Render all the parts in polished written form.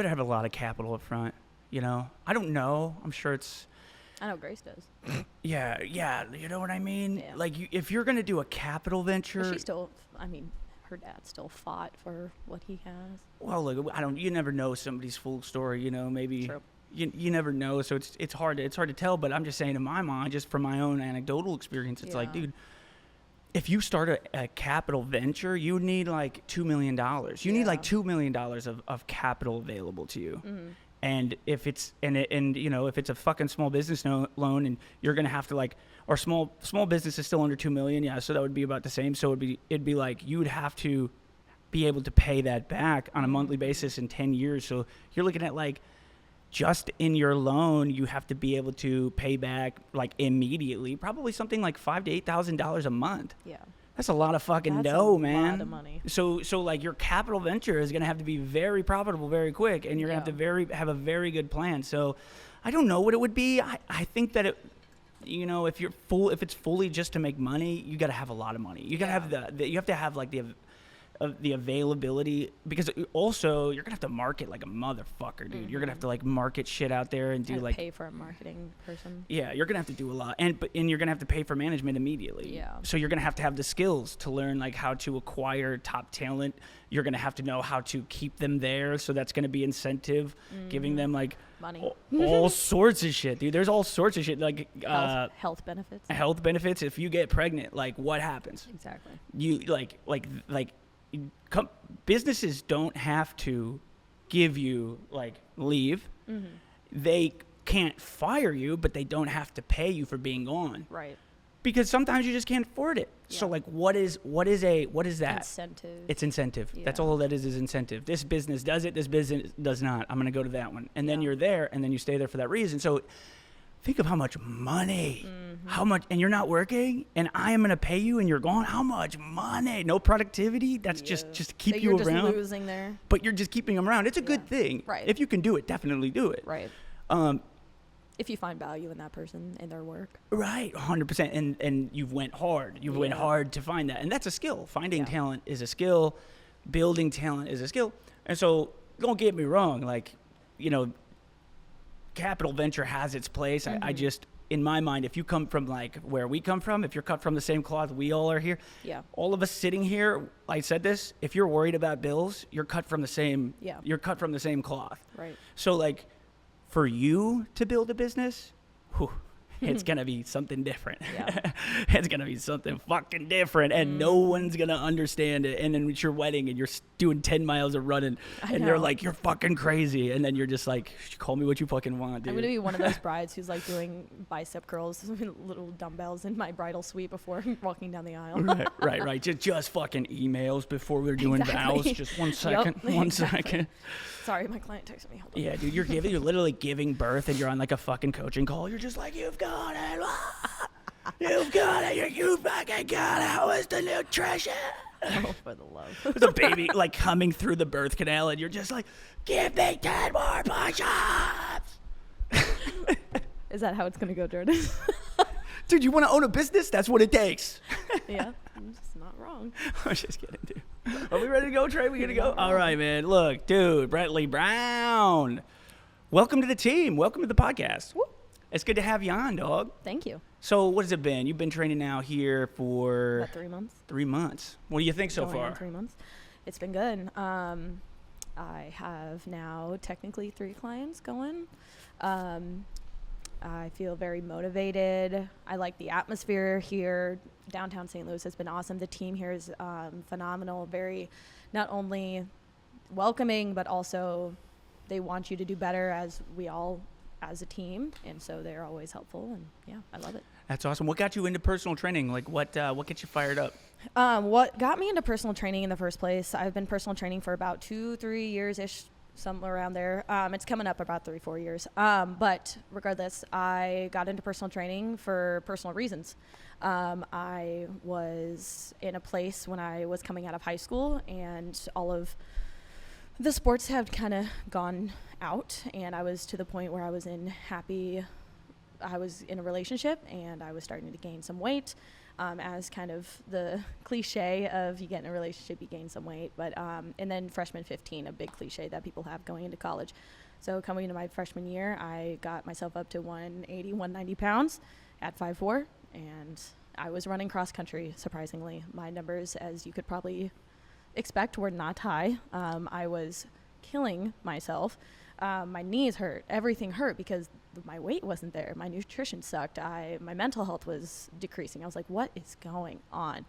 better have a lot of capital up front. I don't know. I'm sure it's. I know Grace does. Yeah. You know what I mean? Yeah. Like, if you're gonna do a capital venture, But she still. I mean, her dad still fought for what he has. well, look, you never know somebody's full story. Maybe. True. You never know, so it's hard to tell. But I'm just saying, in my mind, just from my own anecdotal experience, it's like, dude, if you start a capital venture, you need like $2 million. You need like $2 million of capital available to you. Mm-hmm. And if it's if it's a fucking small business loan, and you're gonna have to like, or small business is still under 2 million, so that would be about the same. So it'd be like you would have to be able to pay that back on a monthly basis in 10 years. So you're looking at like, just in your loan, you have to be able to pay back like immediately, probably something like $5,000 to $8,000 a month. Yeah. That's a lot of fucking dough, man. That's a lot of money. So like your capital venture is gonna have to be very profitable very quick, and you're gonna have to have a very good plan. So I don't know what it would be. I think that if it's fully just to make money, you got to have a lot of money. You got to have you have to have like the availability, because also you're gonna have to market like a motherfucker, dude. You're gonna have to like market shit out there and do like pay for a marketing person. Yeah, you're gonna have to do a lot, and you're gonna have to pay for management immediately. Yeah. So you're gonna have to have the skills to learn like how to acquire top talent. You're gonna have to know how to keep them there. So that's gonna be incentive, giving them like money, all sorts of shit, dude. There's all sorts of shit like health benefits. Health benefits. If you get pregnant, like what happens? Exactly. You like businesses don't have to give you like leave. Mm-hmm. They can't fire you, but they don't have to pay you for being gone. Right. Because sometimes you just can't afford it. Yeah. So like what is that? Incentive. It's incentive. Yeah. That's all that is incentive. This business does it, this business does not. I'm going to go to that one. And then you're there, and then you stay there for that reason. So think of how much money, how much, and you're not working, and I am going to pay you, and you're gone. How much money? No productivity. That's just to keep you around. You're just losing there. But you're just keeping them around. It's a good thing. Right. If you can do it, definitely do it. Right. If you find value in that person and their work. Right, 100%. And you've went hard. You've went hard to find that, and that's a skill. Finding talent is a skill. Building talent is a skill. And so, don't get me wrong. Like, capital venture has its place. I just, in my mind, if you come from like where we come from, if you're cut from the same cloth we all are here, all of us sitting here, I said this, if you're worried about bills, you're cut from the same cloth. Right. So like, for you to build a business, it's going to be something different. Yeah. It's going to be something fucking different, and no one's going to understand it. And then it's your wedding, and you're doing 10 miles of running, and they're like, you're fucking crazy. And then you're just like, call me what you fucking want, dude. I'm going to be one of those brides who's like doing bicep curls with little dumbbells in my bridal suite before walking down the aisle. Right. Just fucking emails before we're doing vows. Just 1 second. Yep, one second. Sorry, my client texted me. Hold on. Yeah, dude, you're literally giving birth, and you're on like a fucking coaching call. You're just like, you've got it. You've got it. You fucking got it. How is the nutrition? Oh, for the love. The baby like coming through the birth canal, and you're just like, give me 10 more push-ups. Is that how it's going to go, Jordan? Dude, you want to own a business? That's what it takes. Yeah, it's not wrong. I was just kidding, dude. Are we ready to go, Trey? We gonna go? All right, man. Look, dude, Brently Brown. Welcome to the team. Welcome to the podcast. Woo. It's good to have you on, dog. Thank you. So what has it been? You've been training now here for... About 3 months. 3 months. What do you think so far? 3 months. It's been good. I have now technically 3 clients going. I feel very motivated. I like the atmosphere here. Downtown St. Louis has been awesome. The team here is phenomenal. Very not only welcoming, but also they want you to do better as a team. And so they're always helpful. And yeah, I love it. That's awesome. What got you into personal training? Like what gets you fired up? What got me into personal training in the first place, I've been personal training for about 2-3 years-ish, somewhere around there. It's coming up about 3-4 years. But regardless, I got into personal training for personal reasons. I was in a place when I was coming out of high school, and all of the sports had kind of gone out, and I was to the point where I was in a relationship, and I was starting to gain some weight. as kind of the cliche of you get in a relationship, you gain some weight. But and then freshman 15, a big cliche that people have going into college. So coming into my freshman year, I got myself up to 180, 190 pounds at 5'4", and I was running cross country, surprisingly. My numbers, as you could probably expect, were not high. I was killing myself. My knees hurt. Everything hurt because my weight wasn't there. My nutrition sucked. My mental health was decreasing. I was like, what is going on?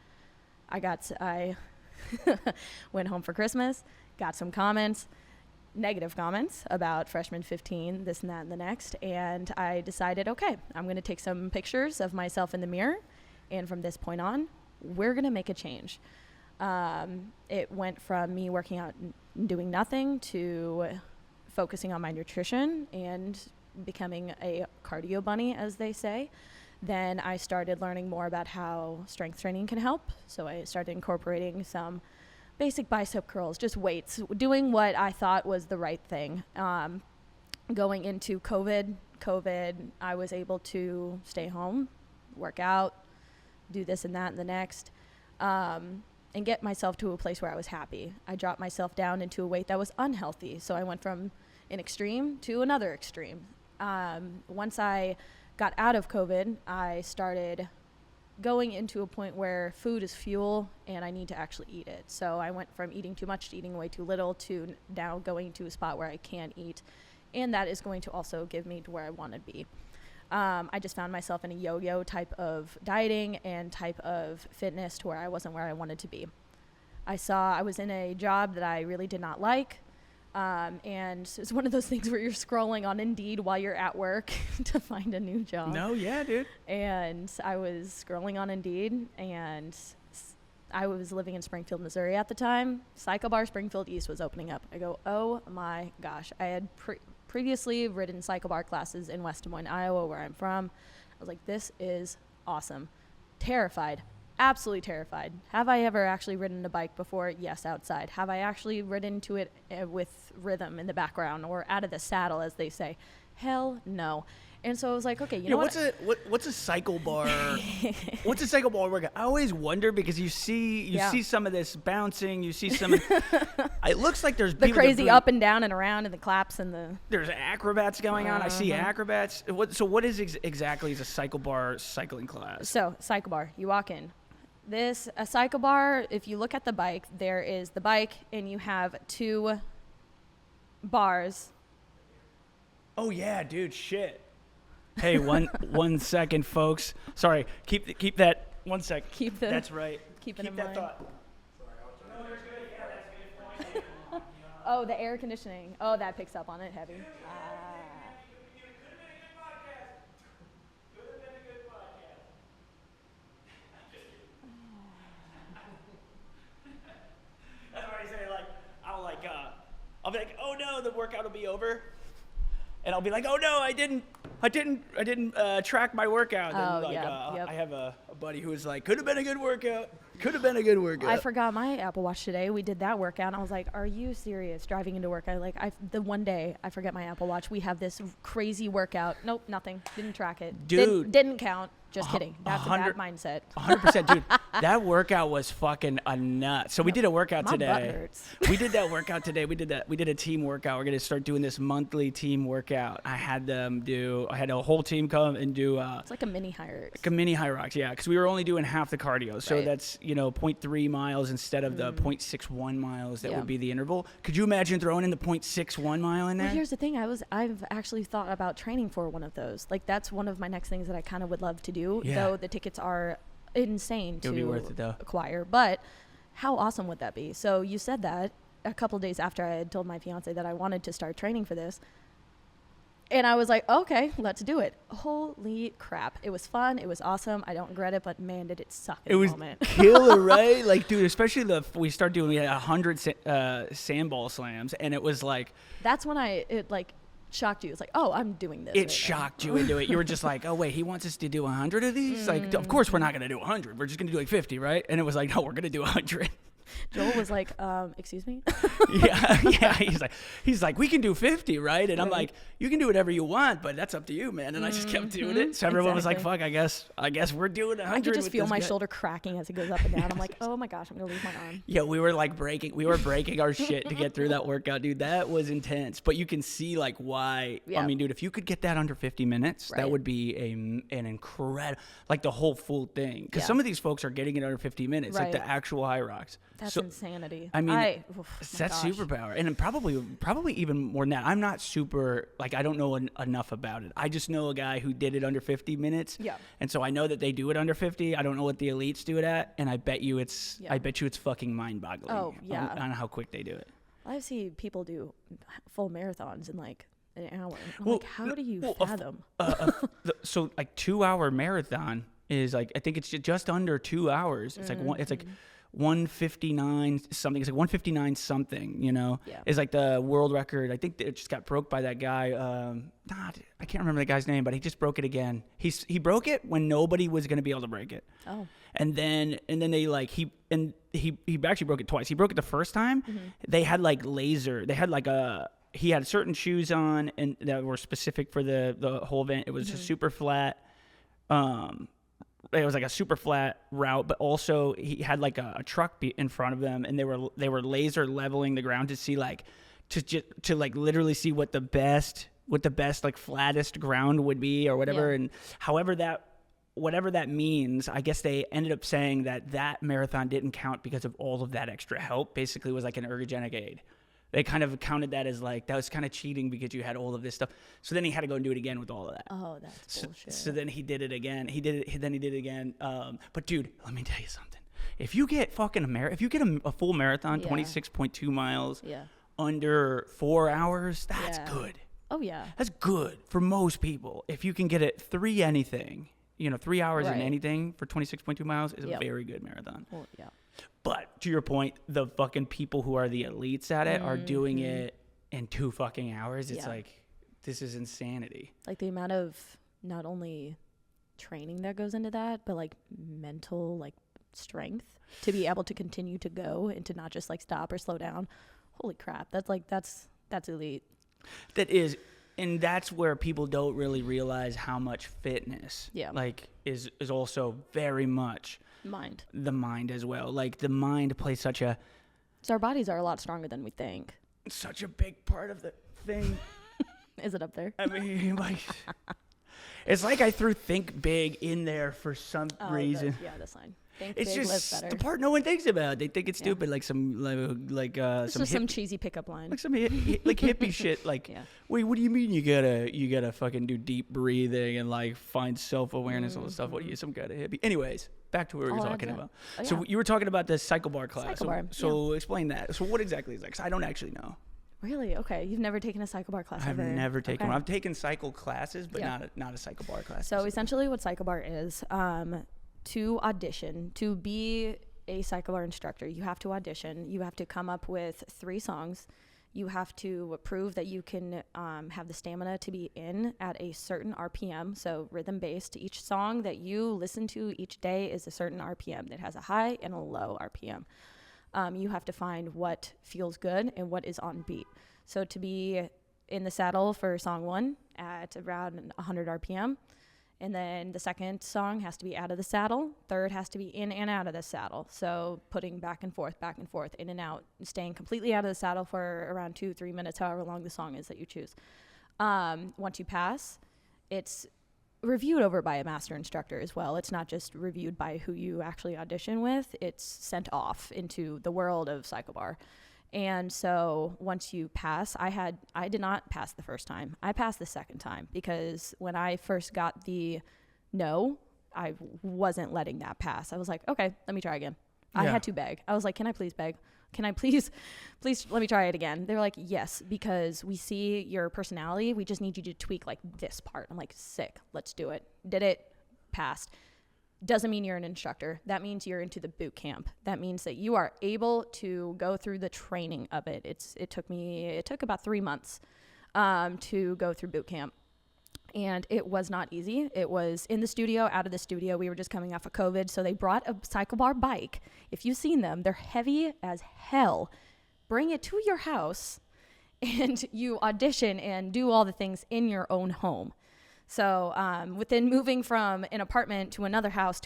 I went home for Christmas, got some comments, negative comments about freshman 15, this and that and the next. And I decided, okay, I'm going to take some pictures of myself in the mirror. And from this point on, we're going to make a change. It went from me working out and doing nothing to focusing on my nutrition and becoming a cardio bunny, as they say. Then I started learning more about how strength training can help. So I started incorporating some basic bicep curls, just weights, doing what I thought was the right thing. Going into COVID, I was able to stay home, work out, do this and that and the next, and get myself to a place where I was happy. I dropped myself down into a weight that was unhealthy. So I went from an extreme to another extreme. Once I got out of COVID, I started going into a point where food is fuel and I need to actually eat it. So I went from eating too much to eating way too little to now going to a spot where I can eat. And that is going to also give me to where I want to be. I just found myself in a yo-yo type of dieting and type of fitness to where I wasn't where I wanted to be. I was in a job that I really did not like. And it's one of those things where you're scrolling on Indeed while you're at work to find a new job. No, yeah, dude. And I was scrolling on Indeed, and I was living in Springfield, Missouri at the time. Cycle Bar Springfield East was opening up. I go, oh my gosh. I had previously ridden cycle bar classes in West Des Moines, Iowa, where I'm from. I was like, this is awesome. Terrified. Absolutely terrified. Have I ever actually ridden a bike before? Yes, outside. Have I actually ridden to it with rhythm in the background or out of the saddle, as they say? Hell no. And so I was like, okay, you know what? What's a cycle bar? What's a cycle bar workout? I always wonder because you see some of this bouncing, you see some. It looks like there's the crazy up and down and around and the claps and the. There's acrobats going on. I see acrobats. What is exactly is a cycle bar cycling class? So cycle bar, you walk in. A cycle bar, if you look at the bike, there is the bike and you have two bars. Oh yeah, dude, shit. Hey, one second, folks. Sorry, keep that 1 sec. That's right. Keep it in that mind. Thought. No, you're good. Yeah, that's a good point. Oh, the air conditioning. Oh, that picks up on it heavy. That's what I say. I'll be like, oh no, the workout will be over, and I'll be like, oh no, I didn't track my workout. And yep. I have a buddy who was like, could have been a good workout. Could have been a good workout. I forgot my Apple Watch today. We did that workout, and I was like, are you serious? Driving into work, the one day I forget my Apple Watch. We have this crazy workout. Nope, nothing. Didn't track it. Dude. Didn't count. Just kidding. That's a bad mindset. 100%, dude. That workout was fucking a nut. So we did a workout today. My butt hurts. We did that workout today. We did a team workout. We're gonna start doing this monthly team workout. I had a whole team come and do. It's like a mini high rocks. Like a mini high rocks, yeah. Because we were only doing half the cardio, so right. That's 0.3 miles instead of the 0.61 miles. That would be the interval. Could you imagine throwing in the 0.61 mile in there? Well, here's the thing. I've actually thought about training for one of those. Like that's one of my next things that I kind of would love to do. Yeah. Though the tickets are insane to be worth it, though. Acquire. But how awesome would that be? So you said that a couple days after I had told my fiance that I wanted to start training for this. And I was like, okay, let's do it. Holy crap. It was fun. It was awesome. I don't regret it, but man, did it suck in the moment. It was killer, right? Like, dude, especially we had 100 sandball slams, and it was like. That's when it shocked you. It's like, oh, I'm doing this. It shocked you into it. You were just like, oh, wait, he wants us to do 100 of these? Like, of course we're not going to do 100. We're just going to do like 50, right? And it was like, no, we're going to do 100. Joel was like, excuse me? yeah. He's like, we can do 50, right? And I'm like, you can do whatever you want, but that's up to you, man. And I just kept doing it. So everyone was like, fuck, I guess we're doing 100. I could just feel my shoulder cracking as it goes up and down. I'm like, oh my gosh, I'm gonna lose my arm. Yeah, we were breaking our shit to get through that workout, dude. That was intense. But you can see like why. Yeah. I mean, dude, if you could get that under 50 minutes, that would be an incredible, like the whole full thing. Because some of these folks are getting it under 50 minutes, like the actual high rocks. That's insanity. I mean, that's superpower. And probably even more than that. I'm not super, like, I don't know enough about it. I just know a guy who did it under 50 minutes. Yeah. And so I know that they do it under 50. I don't know what the elites do it at. And I bet you it's fucking mind-boggling on how quick they do it. I see people do full marathons in like an hour. I'm like, how do you fathom? So like 2-hour marathon is like, I think it's just under 2 hours. It's like it's like 159 something. It's like 159 something, you know, is like the world record. I think it just got broke by that guy. I can't remember the guy's name, but he just broke it again. He broke it when nobody was going to be able to break it. Oh. And then they like, he actually broke it twice. He broke it the first time. Mm-hmm. They had like he had certain shoes on and that were specific for the whole event. It was a super flat, it was like a super flat route, but also he had like a truck in front of them, and they were laser leveling the ground to see like to like literally see what the best like flattest ground would be or whatever. And whatever that means, I guess they ended up saying that marathon didn't count because of all of that extra help. Basically, was like an ergogenic aid. They kind of counted that as like, that was kind of cheating because you had all of this stuff. So then he had to go and do it again with all of that. Oh, that's bullshit. So then he did it again. He did it again. But dude, let me tell you something. If you get if you get a full marathon, 26.2 miles under 4 hours, that's good. Oh yeah. That's good for most people. If you can get it 3 hours in anything for 26.2 miles is a very good marathon. Well, yeah. But to your point, the fucking people who are the elites at it are doing it in 2 fucking hours. It's like, this is insanity. Like the amount of not only training that goes into that, but like mental like strength to be able to continue to go and to not just like stop or slow down. Holy crap. That's elite. That is. And that's where people don't really realize how much fitness like is also very much the mind as well. Like the mind plays so our bodies are a lot stronger than we think. Such a big part of the thing. Is it up there? I mean, like, it's like I threw think big in there for some reason. That's fine. Think it's big, just live better. The part no one thinks about. They think it's stupid, like some cheesy pickup line, like some like hippie shit. Like, wait, what do you mean you gotta fucking do deep breathing and like find self-awareness and all this stuff? What are you, some kind of hippie? Anyways, back to what we were talking about. So you were talking about the cycle bar class. Cycle bar. So explain that. So what exactly is that? Because I don't actually know. Really? Okay. You've never taken a cycle bar class ever? I've never taken one. I've taken cycle classes, but not a cycle bar class. So essentially what cycle bar is, to audition, to be a cycle bar instructor, you have to audition. You have to come up with 3 songs. You have to prove that you can have the stamina to be in at a certain RPM, so rhythm-based. Each song that you listen to each day is a certain RPM. It has a high and a low RPM. You have to find what feels good and what is on beat. So to be in the saddle for song 1 at around 100 RPM, and then the second song has to be out of the saddle. Third has to be in and out of the saddle. So putting back and forth, in and out, staying completely out of the saddle for around 2-3 minutes, however long the song is that you choose. Once you pass, it's reviewed over by a master instructor as well. It's not just reviewed by who you actually audition with. It's sent off into the world of cycle bar. And so once you pass, I did not pass the first time. I passed the second time because when I first got the no, I wasn't letting that pass. I was like, okay, let me try again. I had to beg. I was like, can I please beg? Can I please let me try it again? They were like, yes, because we see your personality. We just need you to tweak like this part. I'm like, sick. Let's do it. Did it. Passed. Doesn't mean you're an instructor. That means you're into the boot camp. That means that you are able to go through the training of it. It took about 3 months to go through boot camp. And it was not easy. It was in the studio, out of the studio. We were just coming off of COVID. So they brought a cycle bar bike. If you've seen them, they're heavy as hell. Bring it to your house and you audition and do all the things in your own home. So within moving from an apartment to another house,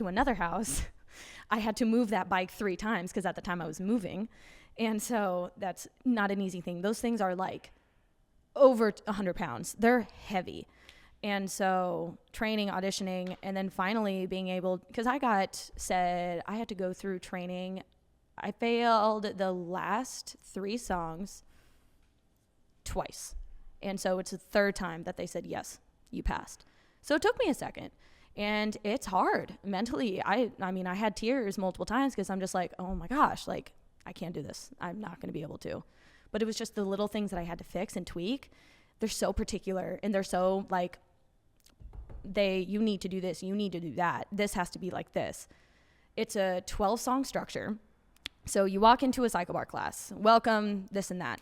I had to move that bike 3 times because at the time I was moving. And so that's not an easy thing. Those things are like over 100 pounds. They're heavy. And so training, auditioning, and then finally being able, because I had to go through training. I failed the last 3 songs twice. And so it's the 3rd time that they said, yes, you passed. So it took me a second. And it's hard mentally. I mean, I had tears multiple times because I'm just like, oh my gosh, like I can't do this. I'm not going to be able to. But it was just the little things that I had to fix and tweak. They're so particular and they're so like, you need to do this, you need to do that. This has to be like this. It's a 12-song structure. So you walk into a cycle bar class, welcome, this and that.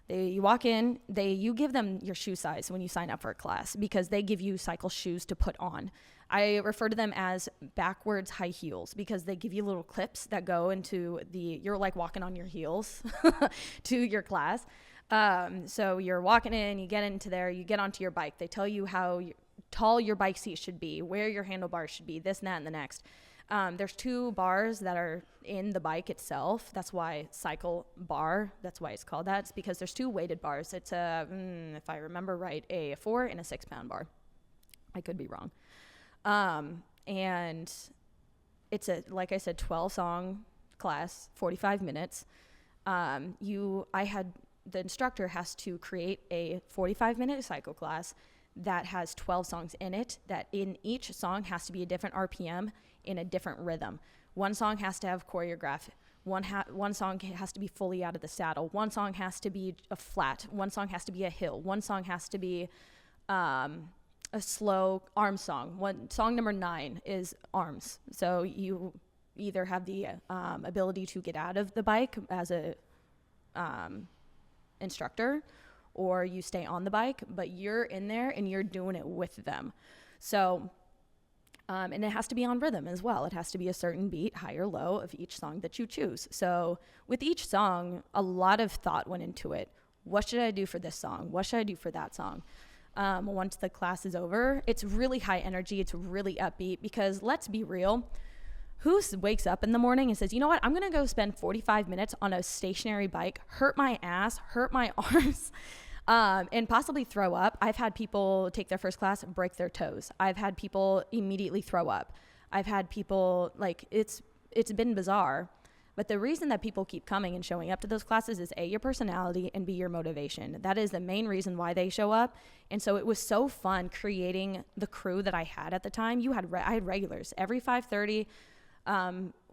You walk in, you give them your shoe size when you sign up for a class because they give you cycle shoes to put on. I refer to them as backwards high heels because they give you little clips that go into you're like walking on your heels to your class. So you're walking in, you get into there, you get onto your bike. They tell you how tall your bike seat should be, where your handlebars should be, this and that and the next. There's 2 bars that are in the bike itself. That's why cycle bar, that's why it's called that. It's because there's 2 weighted bars. It's if I remember right, a 4 and a 6 pound bar. I could be wrong. And it's like I said, 12-song class, 45 minutes. The instructor has to create a 45-minute cycle class that has 12 songs in it, that in each song has to be a different RPM in a different rhythm. One song has to have choreograph. One song has to be fully out of the saddle. One song has to be a flat. One song has to be a hill. One song has to be a slow arm song. Song number 9 is arms. So you either have the ability to get out of the bike as a instructor, or you stay on the bike, but you're in there and you're doing it with them. So, and it has to be on rhythm as well. It has to be a certain beat, high or low, of each song that you choose. So with each song, a lot of thought went into it. What should I do for this song? What should I do for that song? Once the class is over, it's really high energy. It's really upbeat because let's be real. Who wakes up in the morning and says, you know what, I'm going to go spend 45 minutes on a stationary bike, hurt my ass, hurt my arms, and possibly throw up. I've had people take their first class and break their toes. I've had people immediately throw up. I've had people, like, it's been bizarre. But the reason that people keep coming and showing up to those classes is A, your personality, and B, your motivation. That is the main reason why they show up. And so it was so fun creating the crew that I had at the time. I had regulars every 5:30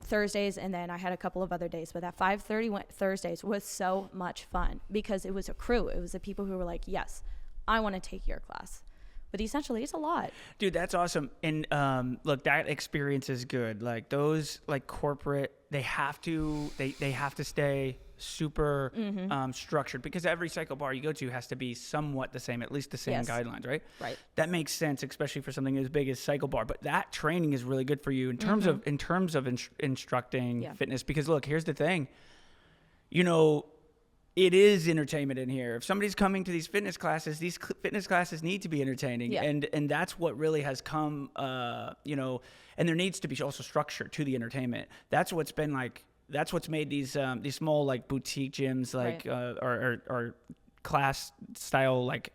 Thursdays, and then I had a couple of other days, but that 5:30 Thursdays was so much fun because it was a crew. It was the people who were like, yes, I want to take your class. But essentially it's a lot. Dude, that's awesome. And look, that experience is good. Like those, like corporate, they have to stay super structured because every cycle bar you go to has to be somewhat the same, at least the same guidelines, right? Right. That makes sense, especially for something as big as cycle bar. But that training is really good for you in terms of instructing fitness. Because look, here's the thing, you know, it is entertainment in here. If somebody's coming to these fitness classes need to be entertaining. Yeah. And that's what really has come, you know, and there needs to be also structure to the entertainment. That's what's been like, that's what's made these small like boutique gyms like or class style like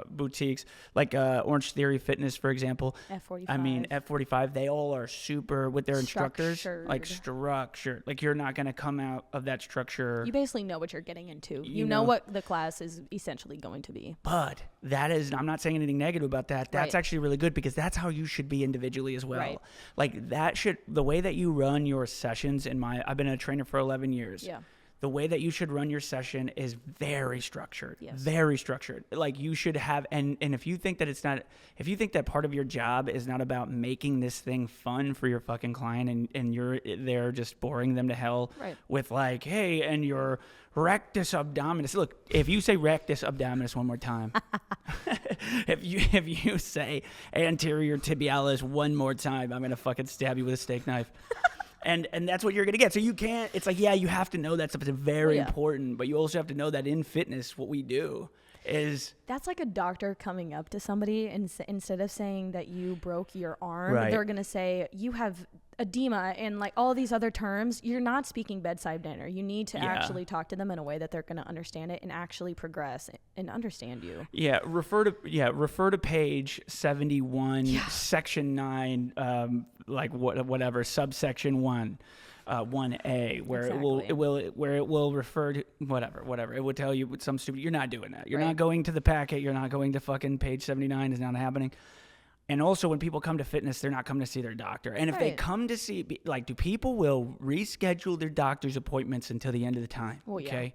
boutiques like Orange Theory Fitness, for example. F45. I mean, F45, they all are super with their instructors, like structured. Like you're not going to come out of that structure. You basically know what you're getting into. You know what the class is essentially going to be. But that is, I'm not saying anything negative about that. That's actually really good because that's how you should be individually as well. Right. Like the way that you run your sessions I've been a trainer for 11 years. Yeah. The way that you should run your session is very structured, very structured. Like you should have, and if you think that if you think that part of your job is not about making this thing fun for your fucking client and you're there just boring them to hell with like, hey, and your rectus abdominis. Look, if you say rectus abdominis one more time, if you say anterior tibialis one more time, I'm gonna fucking stab you with a steak knife. And that's what you're gonna get. So you can't. It's like, yeah, you have to know that stuff. It's very important, but you also have to know that in fitness, what we do is that's like a doctor coming up to somebody and instead of saying that you broke your arm, they're gonna say you have edema and like all these other terms. You're not speaking bedside manner. You need to actually talk to them in a way that they're gonna understand it and actually progress and understand you. Refer to page 71, section 9, like whatever, subsection 1. 1A, where it will refer to whatever. It will tell you some stupid. You're not doing that. You're not going to the packet. You're not going to fucking page 79. Is not happening. And also, when people come to fitness, they're not coming to see their doctor. And if they come to see, like, do people will reschedule their doctor's appointments until the end of the time? Well, okay.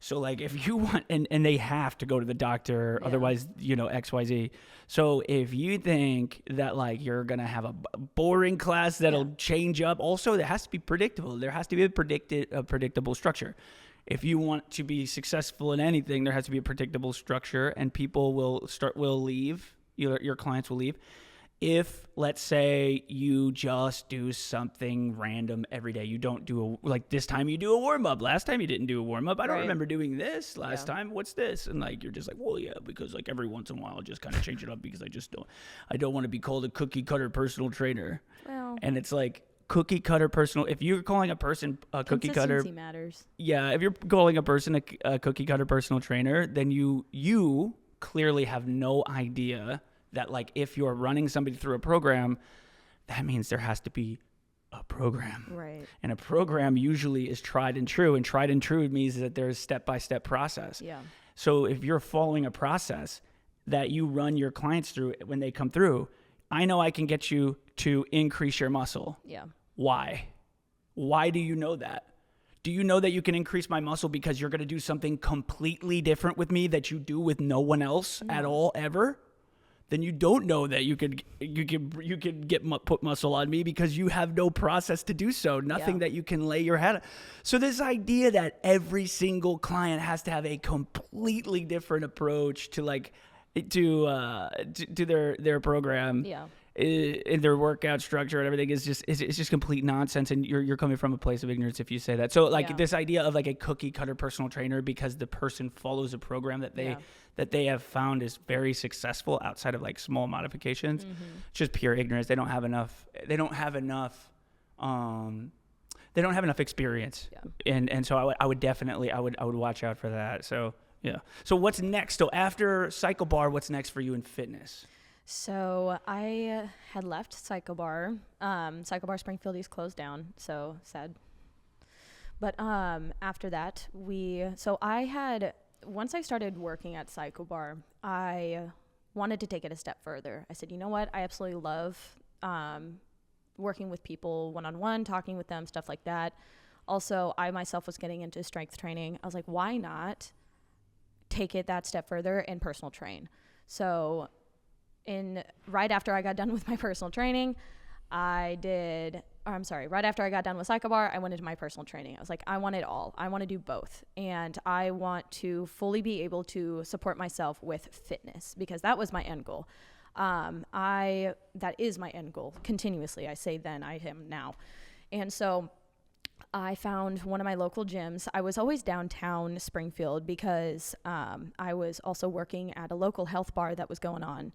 So, like, if you want, and they have to go to the doctor, otherwise, XYZ. So, if you think that, like, you're going to have a boring class that'll change up, also, it has to be predictable. There has to be a predictable structure. If you want to be successful in anything, there has to be a predictable structure, and people will leave. Your clients will leave. If, let's say, you just do something random every day, you don't do like this time you do a warm-up. Last time you didn't do a warm-up. I don't remember doing this last time. What's this? And like, you're just like, well, yeah, because like every once in a while I'll just kind of change it up because I don't want to be called a cookie cutter personal trainer. Well, and it's like cookie cutter personal. If you're calling a person a cookie cutter, consistency matters. Yeah. If you're calling a person a cookie cutter personal trainer, then you clearly have no idea that, like, if you're running somebody through a program, that means there has to be a program. Right. And a program usually is tried and true. And tried and true means that there's step-by-step process. Yeah. So if you're following a process that you run your clients through when they come through, I know I can get you to increase your muscle. Yeah. Why? Why do you know that? Do you know that you can increase my muscle because you're going to do something completely different with me that you do with no one else at all ever? Then you don't know that you could put muscle on me because you have no process to do so. Nothing that you can lay your head on. So this idea that every single client has to have a completely different approach to their program. Yeah. In their workout structure and everything is just complete nonsense, and you're coming from a place of ignorance if you say that. So this idea of like a cookie cutter personal trainer because the person follows a program that they have found is very successful outside of like small modifications. It's just pure ignorance. They don't have enough experience. And so I would definitely watch out for that. So so what's next? So after Cycle Bar, what's next for you in fitness? So I had left Cycle Bar. Cycle Bar Springfield is closed down, so sad. But after that, once I started working at Cycle Bar, I wanted to take it a step further. I said, you know what? I absolutely love working with people one-on-one, talking with them, stuff like that. Also, I myself was getting into strength training. I was like, why not take it that step further and personal train? So right after I got done with my personal training, right after I got done with Cycle Bar, I went into my personal training. I was like, I want it all. I want to do both. And I want to fully be able to support myself with fitness because that was my end goal. That is my end goal continuously. I say then, I am now. And so I found one of my local gyms. I was always downtown Springfield because I was also working at a local health bar that was going on.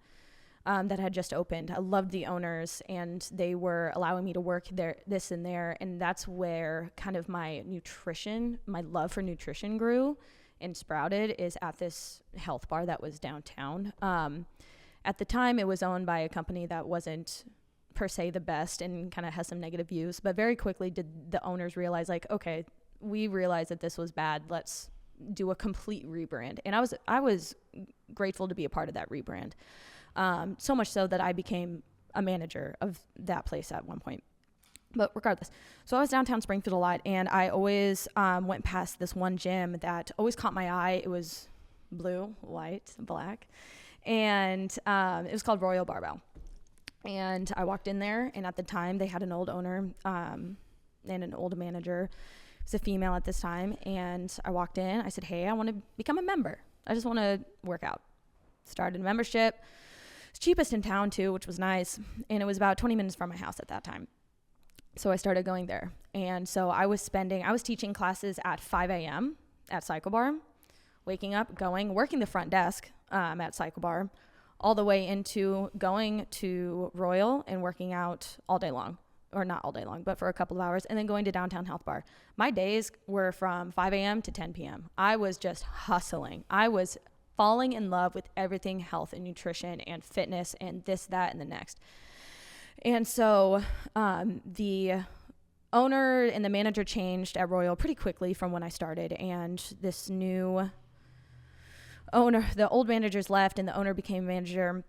That had just opened. I loved the owners, and they were allowing me to work this and there, and that's where kind of my love for nutrition grew and sprouted, is at this health bar that was downtown. At the time, it was owned by a company that wasn't per se the best and kind of has some negative views, but very quickly did the owners realize, like, okay, we realized that this was bad. Let's do a complete rebrand. And I was grateful to be a part of that rebrand. So much so that I became a manager of that place at one point. But regardless, so I was downtown Springfield a lot, and I always went past this one gym that always caught my eye. It was blue, white, black, and it was called Royal Barbell. And I walked in there, and at the time they had an old owner and an old manager. It was a female at this time, and I walked in. I said, hey, I want to become a member. I just want to work out. Started a membership. It's cheapest in town too, which was nice. And it was about 20 minutes from my house at that time. So I started going there. And so I was teaching classes at 5 a.m. at Cycle Bar, waking up, going, working the front desk at Cycle Bar, all the way into going to Royal and working out all day long. Or not all day long, but for a couple of hours, and then going to Downtown Health Bar. My days were from 5 a.m. to 10 p.m. I was just hustling. I was falling in love with everything health and nutrition and fitness and this, that, and the next. And so the owner and the manager changed at Royal pretty quickly from when I started, and this new owner, the old managers left and the owner became manager,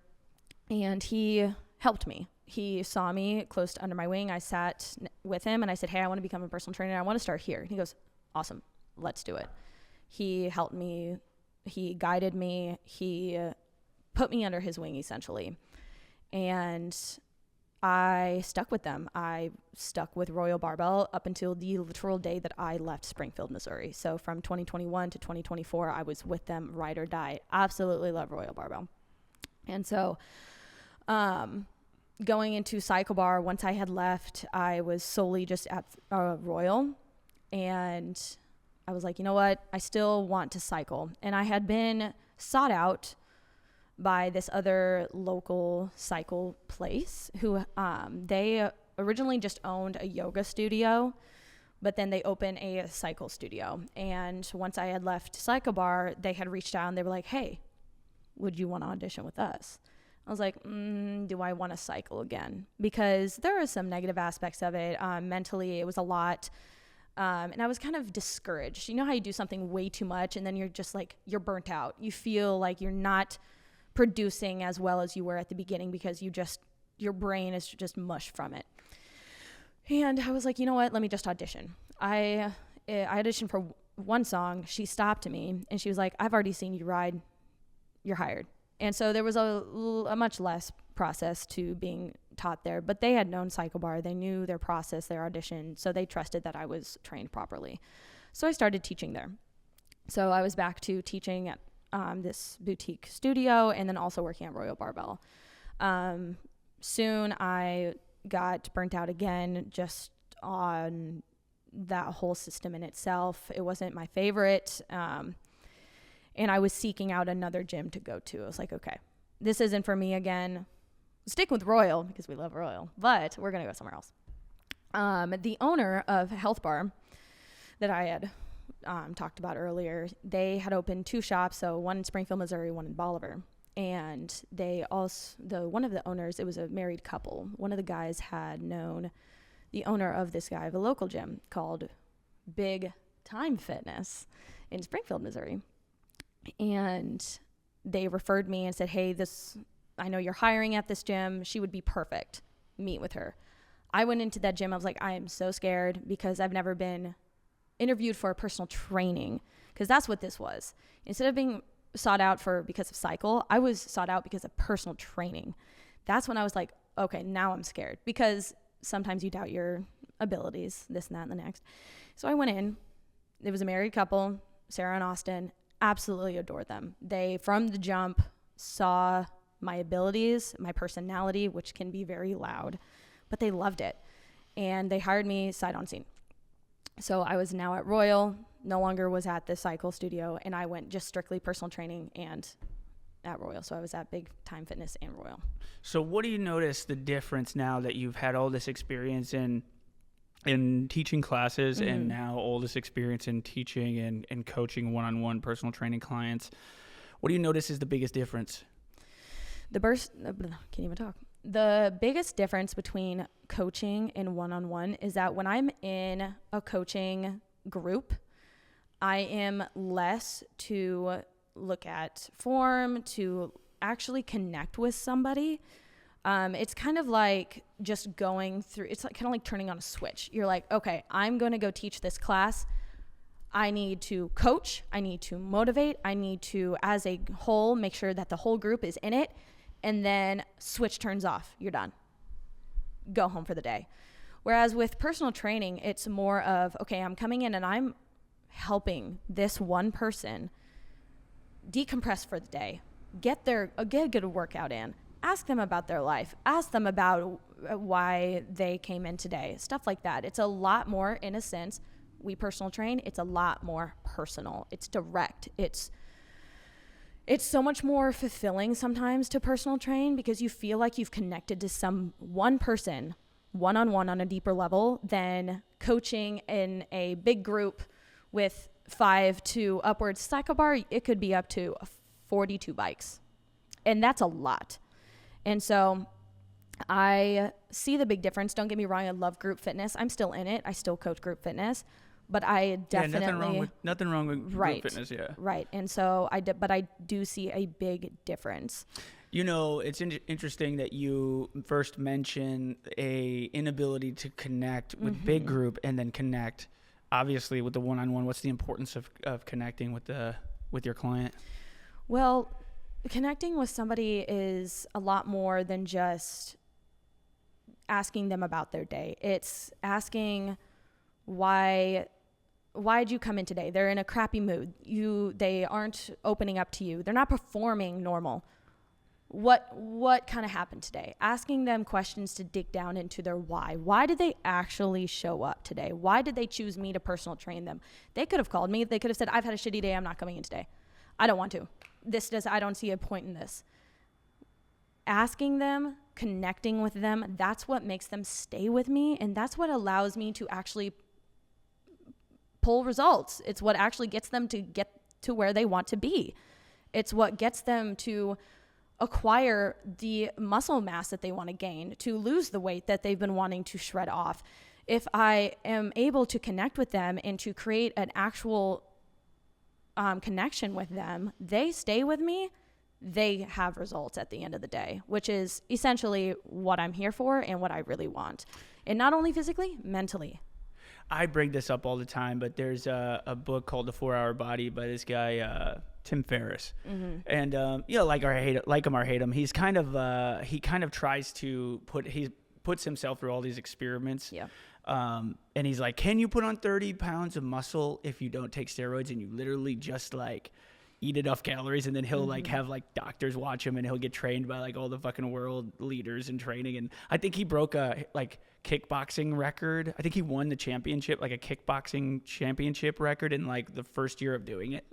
and he helped me. He saw me close under my wing. I sat with him and I said, hey, I want to become a personal trainer. I want to start here. And he goes, awesome, let's do it. He helped me. He guided me. He put me under his wing, essentially. And I stuck with them. I stuck with Royal Barbell up until the literal day that I left Springfield, Missouri. So from 2021 to 2024, I was with them, ride or die. Absolutely love Royal Barbell. And so, going into Cycle Bar, once I had left, I was solely just at Royal, and I was like, you know what? I still want to cycle. And I had been sought out by this other local cycle place who they originally just owned a yoga studio, but then they opened a cycle studio. And once I had left Cycle Bar, they had reached out and they were like, hey, would you want to audition with us? I was like, do I want to cycle again? Because there are some negative aspects of it. Mentally, it was a lot. And I was kind of discouraged. You know how you do something way too much and then you're just like, you're burnt out. You feel like you're not producing as well as you were at the beginning because your brain is just mush from it. And I was like, you know what? Let me just audition. I auditioned for one song. She stopped me and she was like, I've already seen you ride. You're hired. And so there was a much less process to being taught there, but they had known Cycle Bar. They knew their process, their audition, so they trusted that I was trained properly. So I started teaching there. So I was back to teaching at this boutique studio and then also working at Royal Barbell. Soon I got burnt out again just on that whole system in itself. It wasn't my favorite. And I was seeking out another gym to go to. I was like, okay, this isn't for me again. Stick with Royal because we love Royal, but we're going to go somewhere else. The owner of Health Bar that I had talked about earlier, they had opened two shops, so one in Springfield, Missouri, one in Bolivar. And they also, one of the owners, it was a married couple. One of the guys had known the owner of this guy of a local gym called Big Time Fitness in Springfield, Missouri. And they referred me and said, hey, I know you're hiring at this gym. She would be perfect. Meet with her. I went into that gym. I was like, I am so scared because I've never been interviewed for a personal training, because that's what this was. Instead of being sought out because of cycle, I was sought out because of personal training. That's when I was like, okay, now I'm scared, because sometimes you doubt your abilities, this and that and the next. So I went in. It was a married couple, Sarah and Austin. Absolutely adored them. They, from the jump, saw my abilities, my personality, which can be very loud, but they loved it. And they hired me sight on scene. So I was now at Royal, no longer was at the cycle studio, and I went just strictly personal training and at Royal. So I was at Big Time Fitness and Royal. So what do you notice the difference now that you've had all this experience in teaching classes and now all this experience in teaching and coaching one-on-one personal training clients? What do you notice is the biggest difference? Can't even talk. The biggest difference between coaching and one-on-one is that when I'm in a coaching group, I am less to look at form, to actually connect with somebody. It's kind of like just going through, it's like kind of like turning on a switch. You're like, okay, I'm going to go teach this class. I need to coach. I need to motivate. I need to, as a whole, make sure that the whole group is in it. And then switch turns off. You're done. Go home for the day. Whereas with personal training, it's more of, okay, I'm coming in and I'm helping this one person decompress for the day, get a good workout in. Ask them about their life. Ask them about why they came in today. Stuff like that. It's a lot more, in a sense, we personal train. It's a lot more personal. It's direct. It's so much more fulfilling sometimes to personal train because you feel like you've connected to one person one-on-one on a deeper level than coaching in a big group with 5 to upwards. Cycle bar, it could be up to 42 bikes. And that's a lot. And so I see the big difference. Don't get me wrong. I love group fitness. I'm still in it. I still coach group fitness. But I definitely nothing wrong with group fitness, yeah. Right. And so but I do see a big difference. You know, it's interesting that you first mention a inability to connect with big group and then connect obviously with the one-on-one. What's the importance of connecting with your client? Well, connecting with somebody is a lot more than just asking them about their day. It's asking why'd you come in today? They're in a crappy mood. They aren't opening up to you. They're not performing normal. What kind of happened today? Asking them questions to dig down into their why. Why did they actually show up today? Why did they choose me to personal train them? They could have called me. They could have said, I've had a shitty day. I'm not coming in today. I don't want to. I don't see a point in this. Asking them, connecting with them, that's what makes them stay with me. And that's what allows me to actually pull results. It's what actually gets them to get to where they want to be. It's what gets them to acquire the muscle mass that they want to gain, to lose the weight that they've been wanting to shred off. If I am able to connect with them and to create an actual connection with them, they stay with me, they have results at the end of the day, which is essentially what I'm here for and what I really want. And not only physically, mentally. I bring this up all the time, but there's a book called The 4-Hour Body by this guy, Tim Ferriss. And, like him or hate him, he kind of tries to he puts himself through all these experiments. Yeah. And he's like, can you put on 30 pounds of muscle if you don't take steroids and you literally just like eat enough calories? And then he'll like have like doctors watch him and he'll get trained by like all the fucking world leaders in training. And I think he broke a like kickboxing record. I think he won the championship, like a kickboxing championship record in like the first year of doing it.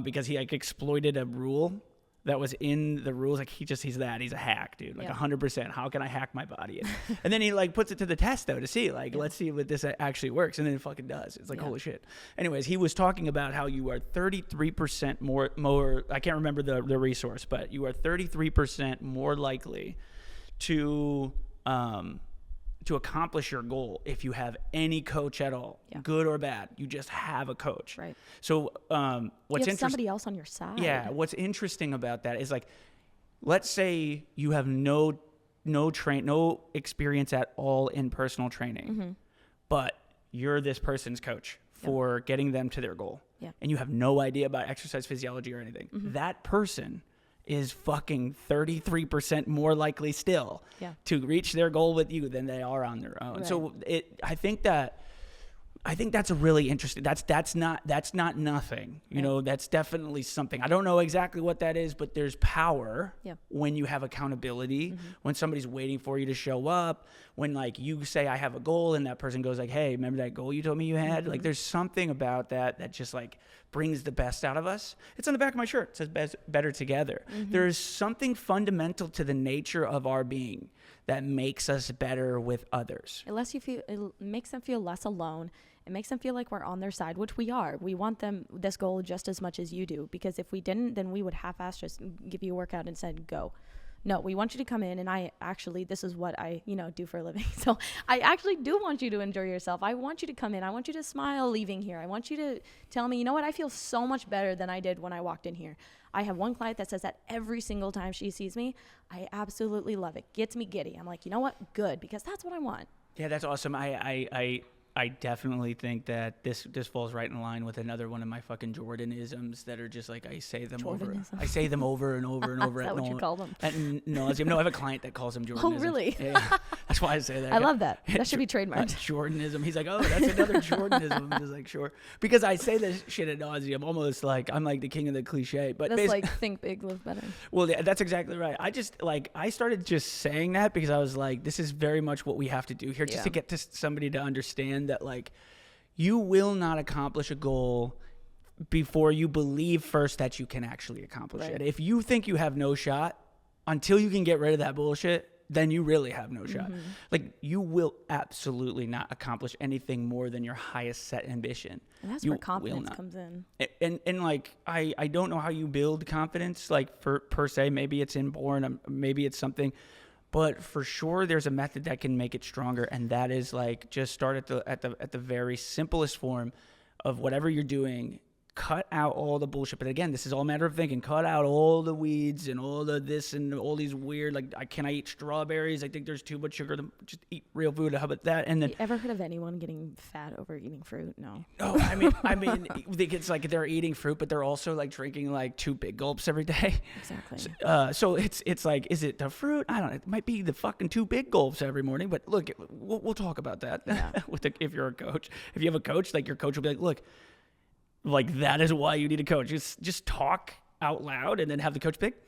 Because he like exploited a rule that was in the rules. Like he's a hack, dude. Like 100%. How can I hack my body? And then he like puts it to the test though to see like, let's see what this actually works. And then it fucking does. It's like, holy shit. Anyways, he was talking about how you are 33% more, I can't remember the resource, but you are 33% more likely to accomplish your goal if you have any coach at all, good or bad. You just have a coach. Right. So what's interesting, somebody else on your side. Yeah. What's interesting about that is like, let's say you have no experience at all in personal training, but you're this person's coach for getting them to their goal, and you have no idea about exercise physiology or anything. That person is fucking 33% more likely still to reach their goal with you than they are on their own. Right. So I think that's a really interesting, that's not nothing, you know, that's definitely something. I don't know exactly what that is, but there's power when you have accountability, when somebody's waiting for you to show up, when like you say, I have a goal and that person goes like, hey, remember that goal you told me you had? Like there's something about that just like brings the best out of us. It's on the back of my shirt. It says better together. There's something fundamental to the nature of our being that makes us better with others. It makes them feel less alone. It makes them feel like we're on their side, which we are. We want them this goal just as much as you do, because if we didn't, then we would half-ass just give you a workout and said, go. No, we want you to come in, and this is what I, do for a living. So I actually do want you to enjoy yourself. I want you to come in. I want you to smile leaving here. I want you to tell me, you know what, I feel so much better than I did when I walked in here. I have one client that says that every single time she sees me. I absolutely love it. Gets me giddy. I'm like, you know what, good, because that's what I want. Yeah, that's awesome. I definitely think that this falls right in line with another one of my fucking Jordanisms that are just like I say them over and over and over. Is that what you call them? At nauseam. No, I have a client that calls them Jordanisms. Oh, really? Yeah, that's why I say that. I love that. That should be trademarked. Jordanism. He's like, oh, that's another Jordanism. I'm just like, sure, because I say this shit at nauseam. Almost like I'm like the king of the cliche. But that's like think big, live better. Well, yeah, that's exactly right. I started just saying that because I was like, this is very much what we have to do here, just to get to somebody to understand that, like, you will not accomplish a goal before you believe first that you can actually accomplish it. If you think you have no shot until you can get rid of that bullshit, then you really have no shot. Like, you will absolutely not accomplish anything more than your highest set ambition. And that's where confidence comes in. And like, I don't know how you build confidence, like, per se. Maybe it's inborn, maybe it's something. But for sure, there's a method that can make it stronger, and that is like just start at the very simplest form of whatever you're doing. Cut out all the bullshit. But again, this is all a matter of thinking. Cut out all the weeds and all the this and all these weird, like, can I eat strawberries? I think there's too much sugar. Just eat real food. How about that? And then, you ever heard of anyone getting fat over eating fruit? No. No, I mean, it's like they're eating fruit, but they're also like drinking like 2 big gulps every day. Exactly. So it's like, is it the fruit? I don't know. It might be the fucking 2 big gulps every morning. But look, we'll talk about that. Yeah. If you're a coach, if you have a coach, like your coach will be like, look. Like, that is why you need a coach. Just talk out loud and then have the coach pick.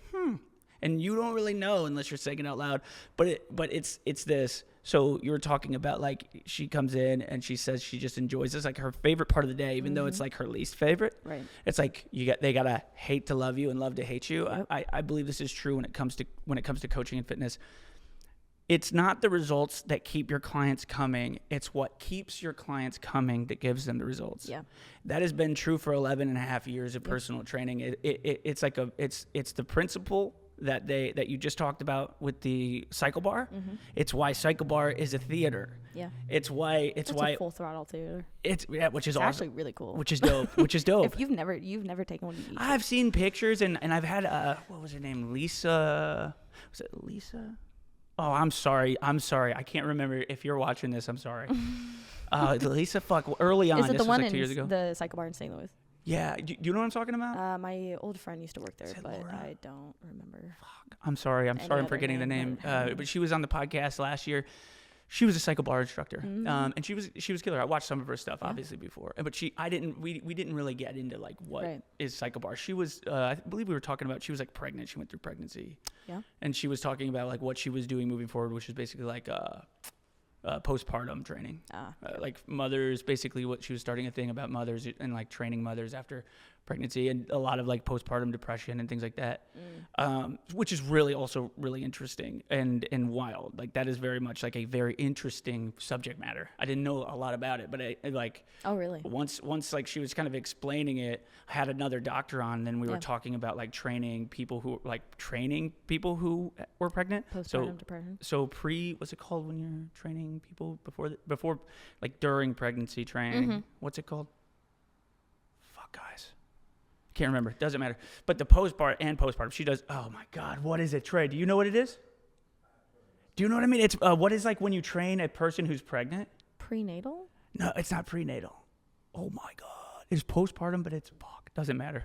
And you don't really know unless you're saying it out loud. But it's this. So you're talking about, like, she comes in and she says she just enjoys this, like, her favorite part of the day, even though it's like her least favorite. Right. It's like they gotta hate to love you and love to hate you. Yep. I believe this is true when it comes to coaching and fitness. It's not the results that keep your clients coming. It's what keeps your clients coming that gives them the results. Yeah. That has been true for 11 and a half years of personal training. It's like it's the principle that you just talked about with the cycle bar. It's why cycle bar is a theater. Yeah. It's why a full throttle theater. Which is awesome. Actually really cool. Which is dope. Which is dope. If you've never taken one. I've seen pictures and I've had what was her name? Lisa. Was it Lisa? Oh, I'm sorry. I can't remember. If you're watching this, I'm sorry. Lisa, early on. Is it the one like 2 years ago? The cycle bar in St. Louis? Yeah. Do you know what I'm talking about? My old friend used to work there, but Laura? I don't remember. Fuck. I'm sorry. I'm forgetting the name. But she was on the podcast last year. She was a cycle bar instructor, and she was killer. I watched some of her stuff, obviously, before, but we didn't really get into like what is cycle bar. She was, I believe we were talking about, she was like pregnant. She went through pregnancy, and she was talking about like what she was doing moving forward, which is basically like postpartum training, like mothers. Basically, what she was starting a thing about mothers and like training mothers after pregnancy and a lot of like postpartum depression and things like that, which is really also really interesting and wild. Like that is very much like a very interesting subject matter. I didn't know a lot about it, but I like. Oh really? Once like she was kind of explaining it, I had another doctor on, and we were talking about like training people who were pregnant. Postpartum depression. So what's it called when you're training people before like during pregnancy training? What's it called? Fuck guys. Can't remember. Doesn't matter. But the postpartum, she does. Oh my God, what is it, Trey? Do you know what it is? Do you know what I mean? It's what is like when you train a person who's pregnant? Prenatal? No, it's not prenatal. Oh my God, it's postpartum, but it's doesn't matter.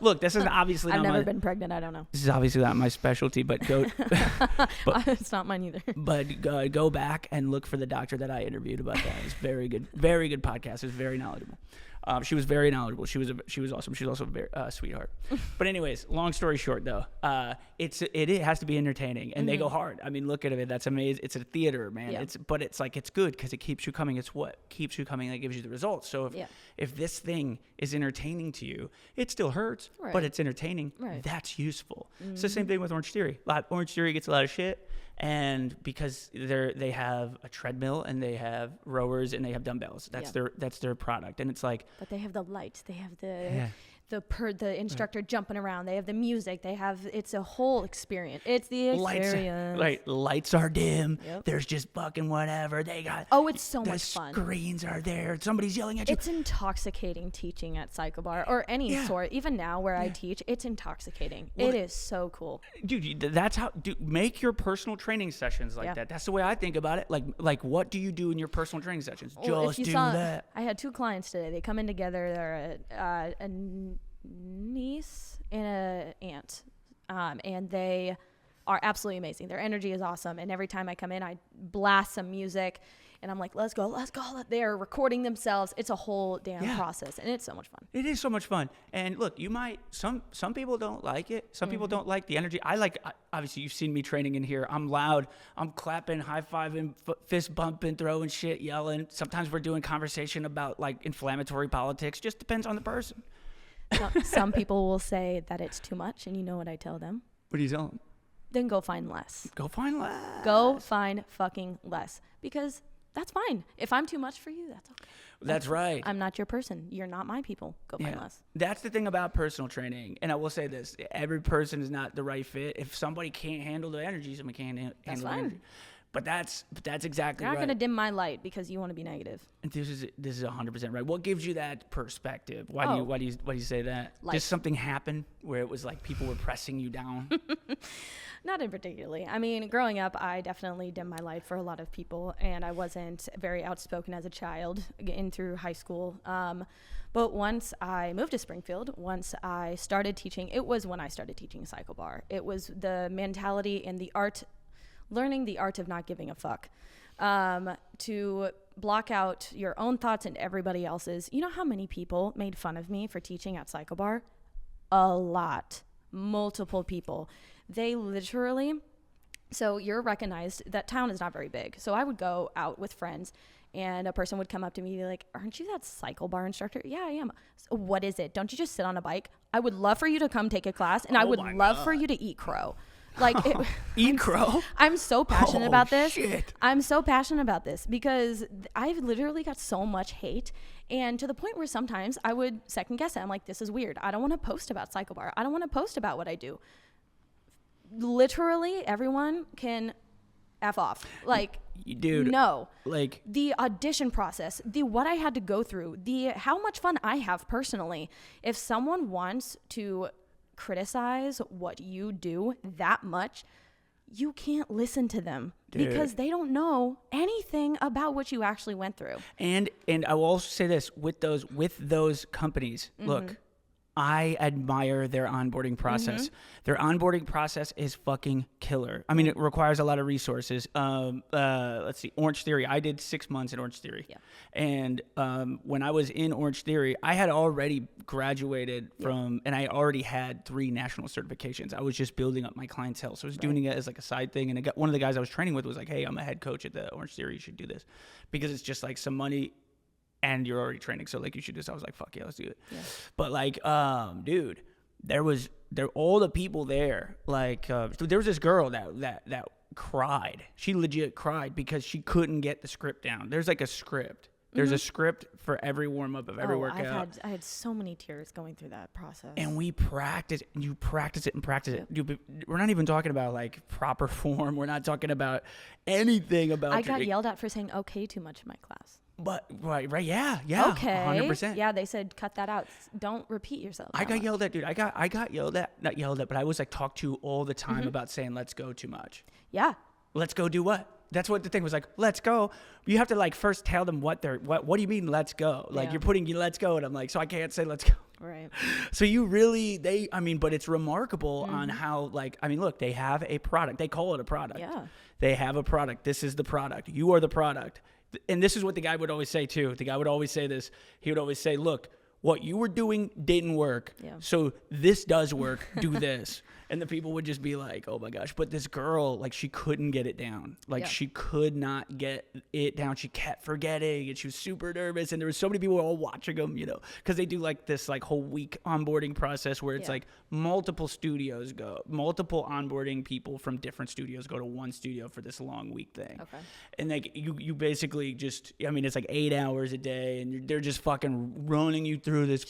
Look, this is obviously I've never been pregnant. I don't know. This is obviously not my specialty, but go. It's not mine either. But go back and look for the doctor that I interviewed about that. It's very good podcast. It's very knowledgeable. She was very knowledgeable. She was awesome. She was also a very sweetheart. But anyways, long story short though, it has to be entertaining, and they go hard. I mean, look at it. That's amazing. It's a theater, man. Yeah. It's good because it keeps you coming. It's what keeps you coming that gives you the results. So if this thing is entertaining to you, it still hurts, but it's entertaining. Right. That's useful. It's the same thing with Orange Theory. Orange Theory gets a lot of shit. And because they have a treadmill and they have rowers and they have dumbbells, that's their product. And it's like, but they have the lights, they have the the instructor jumping around. They have the music. It's a whole experience. It's the experience. Lights are dim. Yep. There's just fucking whatever. They got. Oh, it's so much fun. The screens are there. Somebody's yelling at you. It's intoxicating teaching at Psycho Bar or any sort. Even now where I teach, it's intoxicating. Well, it is so cool. Dude, that's how. Make your personal training sessions like that. That's the way I think about it. Like what do you do in your personal training sessions? Well, just do that. I had 2 clients today. They come in together. They're a niece and an aunt, and they are absolutely amazing. Their energy is awesome, and every time I come in, I blast some music, and I'm like, let's go. They're recording themselves. It's a whole damn process, and it's so much fun. It is so much fun. And look, you might, some people don't like it. Some people don't like the energy. Obviously, you've seen me training in here. I'm loud. I'm clapping, high-fiving, fist bumping, throwing shit, yelling. Sometimes we're doing conversation about like inflammatory politics. Just depends on the person. Some people will say that it's too much, and you know what I tell them? What do you tell them? Then go find less. Go find less. Go find fucking less. Because that's fine. If I'm too much for you, that's okay. That's right. I'm not your person. You're not my people. Go find less. That's the thing about personal training. And I will say this. Every person is not the right fit. If somebody can't handle the energy, somebody can't handle the energy. But that's exactly right. You're not going to dim my light because you want to be negative. And this is 100% right. What gives you that perspective? Why do you say that? Life. Did something happen where it was like people were pressing you down? Not in particularly. I mean, growing up, I definitely dimmed my light for a lot of people, and I wasn't very outspoken as a child in through high school. But once I moved to Springfield, once I started teaching, it was when I started teaching Psycho Bar. It was the mentality and the art, learning the art of not giving a fuck, to block out your own thoughts and everybody else's. You know how many people made fun of me for teaching at Psycho Bar? A lot. Multiple people. They literally, so you're recognized, that town is not very big. So I would go out with friends and a person would come up to me and be like, aren't you that Psycho Bar instructor? Yeah, I am. So what is it? Don't you just sit on a bike? I would love for you to come take a class, and I would love for you to eat crow. Like eat crow. I'm so passionate about this. Shit. I'm so passionate about this because I've literally got so much hate, and to the point where sometimes I would second guess it. I'm like, this is weird. I don't want to post about Psycho Bar. I don't want to post about what I do. Literally, everyone can F off. Like, dude, no. Like the audition process, what I had to go through, how much fun I have personally. If someone wants to criticize what you do that much, you can't listen to them. Dude. Because they don't know anything about what you actually went through. And I will also say this with those companies. Mm-hmm. Look, I admire their onboarding process. Mm-hmm. Their onboarding process is fucking killer. I mean, it requires a lot of resources. Let's see, Orange Theory. I did 6 months in Orange Theory. Yeah. And when I was in Orange Theory, I had already graduated from, and I already had 3 national certifications. I was just building up my clientele. So I was doing it as like a side thing. And one of the guys I was training with was like, hey, I'm a head coach at the Orange Theory. You should do this. Because it's just like some money. And you're already training, so like you should just. I was like, fuck yeah, let's do it. Yeah. But like, dude, there all the people there. Like, there was this girl that cried. She legit cried because she couldn't get the script down. There's like a script. There's a script for every warm up of every workout. I had so many tears going through that process. And we practice. And you practice it and practice it. Dude, we're not even talking about like proper form. We're not talking about anything about. I got yelled at for saying okay too much in my class. But right, yeah, okay, 100%. Yeah, they said cut that out. Don't repeat yourself. I got yelled at, dude. I got yelled at, not yelled at, but I was like talked to all the time about saying let's go too much. Yeah. Let's go do what? That's what the thing was like. Let's go. You have to like first tell them what do you mean let's go? Like you're putting let's go, and I'm like, so I can't say let's go. Right. So you really but it's remarkable on how look, they have a product. They call it a product. Yeah. They have a product. This is the product. You are the product. And this is what the guy would always say too. The guy would always say this. He would always say, look, what you were doing didn't work. Yeah. So this does work. Do this. And the people would just be like, oh my gosh. But this girl, like, she couldn't get it down. Like, Yeah. she could not get it down. She kept forgetting, and she was super nervous. And there was so many people all watching them, you know, because they do like this like whole week onboarding process where it's like multiple onboarding people from different studios go to one studio for this long week thing. Okay. And like you basically just, I mean, it's like 8 hours a day, and they're just fucking running you through this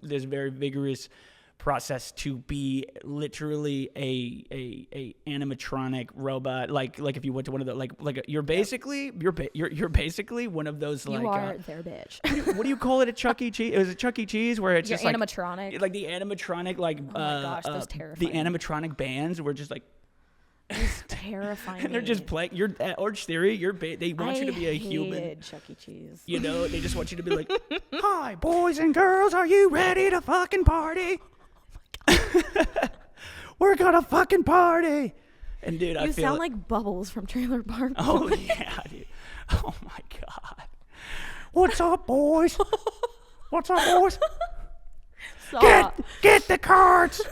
this very vigorous process to be literally a animatronic robot, like if you went to one of the like you're basically you're basically one of those You are their bitch. what do you call it at Chuck E. Cheese? It was a Chuck E. Cheese where it's Your just animatronic. like the animatronic like Oh my gosh, those the terrifying. animatronic bands were just like It's terrifying. and they're just playing. You're at Orange Theory. They want you to be a human. I hated Chuck E. Cheese. You know, they just want you to be like, "Hi, boys and girls, are you ready to fucking party? We're gonna fucking party." And dude, I You feel sound like Bubbles from Trailer Park. oh yeah, dude. Oh my god. What's up, boys? What's up, boys? Get the cards.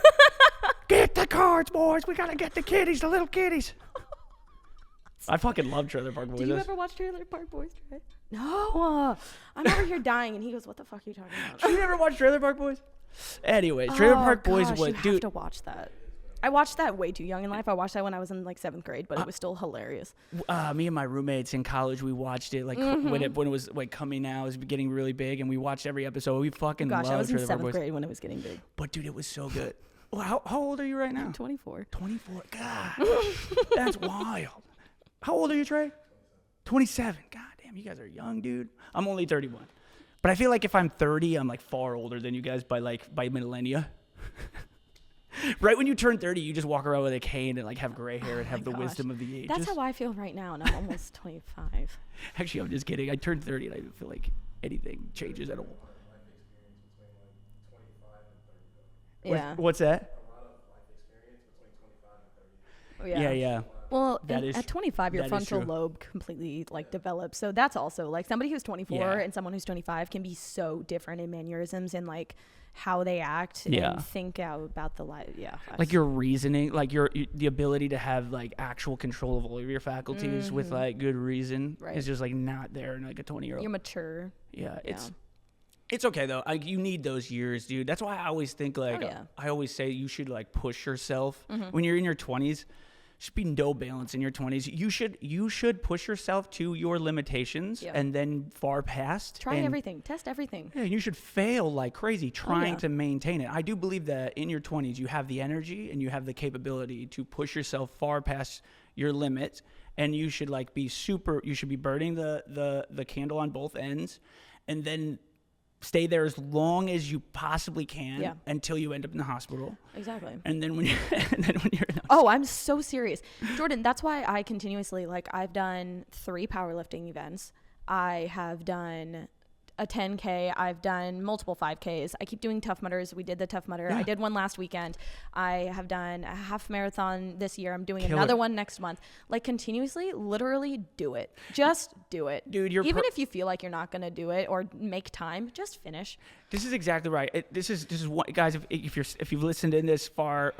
Get the cards, boys. We gotta get the kiddies, the little kiddies. I fucking love Trailer Park Boys. Did you ever watch Trailer Park Boys? No. I'm over here dying, and he goes, "What the fuck are you talking about?" You never watched Trailer Park Boys? Anyway, Trailer Park Boys gosh, was you have to watch that. I watched that way too young in life. I watched that when I was in like 7th grade, but it was still hilarious. Me and my roommates in college, we watched it like when it was like coming out, it was getting really big, and we watched every episode. We fucking Gosh, loved I was in Trailer Park 7th Boys. grade when it was getting big. But dude, it was so good. Well, how old are you right now? I'm 24. 24. God, that's wild. How old are you, Trey? 27. God damn, you guys are young, dude. I'm only 31. But I feel like if I'm 30, I'm like far older than you guys by millennia. Right when you turn 30, you just walk around with a cane and like have gray hair and have the wisdom of the ages. That's how I feel right now, and I'm almost 25. Actually, I'm just kidding. I turned 30 and I don't feel like anything changes at all. Yeah. What's that? Yeah. Well, That is- at 25, your that is frontal true. lobe completely like develops. So that's also like somebody who's 24 Yeah. and someone who's 25 can be so different in mannerisms and like how they act Yeah. and think out about the life. Yeah. Like your reasoning, like the ability to have like actual control of all of your faculties with like good reason Right. is just like not there in like a 20-year-old. You're mature. Yeah, it's okay though. Like you need those years, dude. That's why I always think like I always say you should like push yourself when you're in your 20s. Should be no balance in your 20s. You should push yourself to your limitations and then far past. Try everything. Test everything. Yeah, you should fail like crazy trying to maintain it. I do believe that in your 20s you have the energy and you have the capability to push yourself far past your limits, and you should like be you should be burning the candle on both ends, and then stay there as long as you possibly can until you end up in the hospital. Exactly. And then when you're in the Oh, I'm so serious. Jordan, that's why I continuously, like, I've done 3 powerlifting events. I have done a 10K. I've done multiple 5Ks. I keep doing Tough Mudders. We did the Tough Mudder. Yeah. I did one last weekend. I have done a half marathon this year. I'm doing another one next month. Like, continuously, literally do it. Just do it. Dude, even if you feel like you're not going to do it or make time, just finish. This is exactly right. This is what, guys. If you've listened in this far,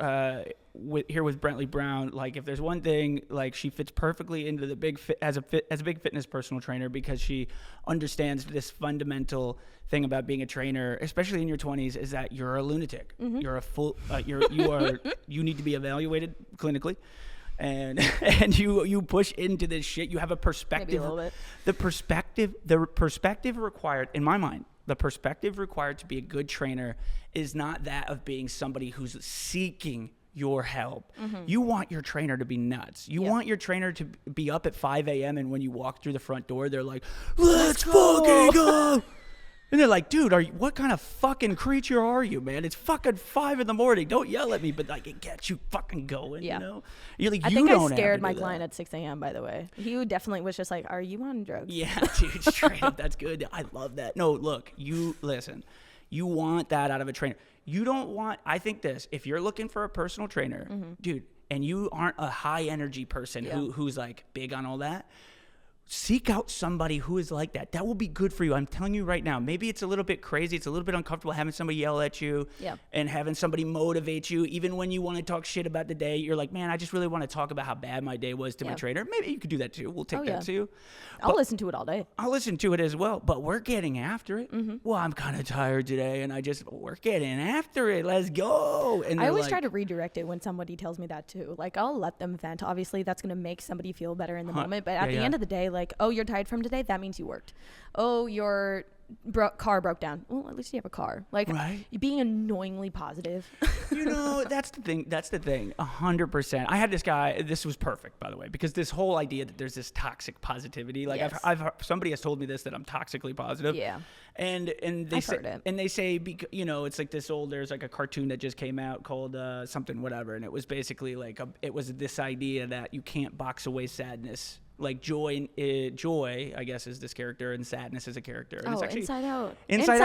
here with Brently Brown, like if there's one thing, like she fits perfectly into the as a big fitness personal trainer, because she understands this fundamental thing about being a trainer, especially in your 20s, is that you're a lunatic. You're a full. You need to be evaluated clinically. And you push into this shit. You have a perspective. Maybe a little bit. The perspective required, in my mind, the perspective required to be a good trainer is not that of being somebody who's seeking your help. You want your trainer to be nuts. You want your trainer to be up at 5 a.m. and when you walk through the front door, they're like, "Let's fucking go." And they're like, "Dude, what kind of fucking creature are you, man? It's fucking 5 in the morning. Don't yell at me," but like it gets you fucking going, you know? You're like, I think I scared my client at 6 a.m., by the way. He definitely was just like, "Are you on drugs?" Yeah, dude, straight up. That's good. I love that. No, look, listen. You want that out of a trainer. You don't want, I think if you're looking for a personal trainer, dude, and you aren't a high energy person who's like big on all that, seek out somebody who is like that. That will be good for you. I'm telling you right now. Maybe it's a little bit crazy. It's a little bit uncomfortable having somebody yell at you and having somebody motivate you. Even when you want to talk shit about the day, you're like, man, I just really want to talk about how bad my day was to my trainer. Maybe you could do that too. We'll take that too. I'll listen to it all day. I'll listen to it as well. But we're getting after it. Well, I'm kind of tired today, and we're getting after it. Let's go. And I always try to redirect it when somebody tells me that too. Like, I'll let them vent. Obviously, that's going to make somebody feel better in the moment. But at the end of the day, like, oh, you're tired from today? That means you worked. Oh, your car broke down. Well, at least you have a car. Like, being annoyingly positive. That's the thing. 100%. I had this guy. This was perfect, by the way, because this whole idea that there's this toxic positivity. Like, I've heard, somebody has told me this, that I'm toxically positive. Yeah. And they say, it's like this old, there's like a cartoon that just came out called something whatever, and it was basically like it was this idea that you can't box away sadness. Like joy, I guess, is this character, and sadness is a character. And it's actually Inside Out. Inside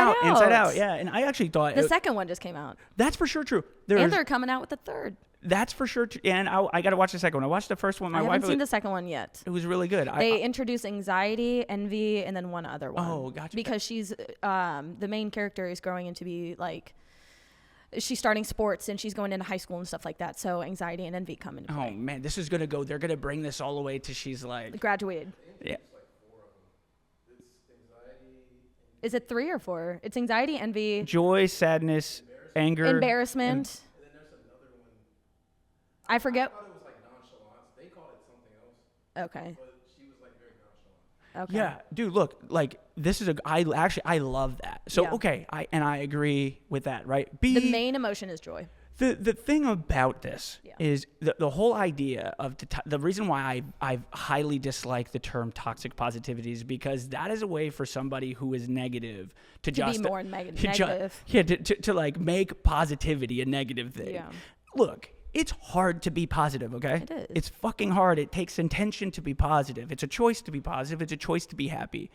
Out. Yeah, and I actually thought the second one just came out. That's for sure true. And they're coming out with the third. That's for sure. And I got to watch the second one. I watched the first one. I haven't seen the second one yet. It was really good. They introduce anxiety, envy, and then one other one. Oh, gotcha. Because she's the main character is growing into be like. She's starting sports and she's going into high school and stuff like that. So anxiety and envy come into play. Oh man, this is gonna go. They're gonna bring this all the way to she's like graduated. Yeah. Is it 3 or 4? It's anxiety, envy, joy, sadness, anger, embarrassment. And then there's another one. I forget. I thought it was like nonchalance. They called it something else. Okay. But she was like very nonchalant. Okay. Yeah, dude, look, like this is I love that. So okay, I agree with that, right? The main emotion is joy. The thing about this is the whole idea of the reason why I highly dislike the term toxic positivity is because that is a way for somebody who is negative to just be more negative. To like make positivity a negative thing. Yeah. Look, it's hard to be positive, okay? It is. It's fucking hard. It takes intention to be positive. It's a choice to be positive. It's a choice to be happy.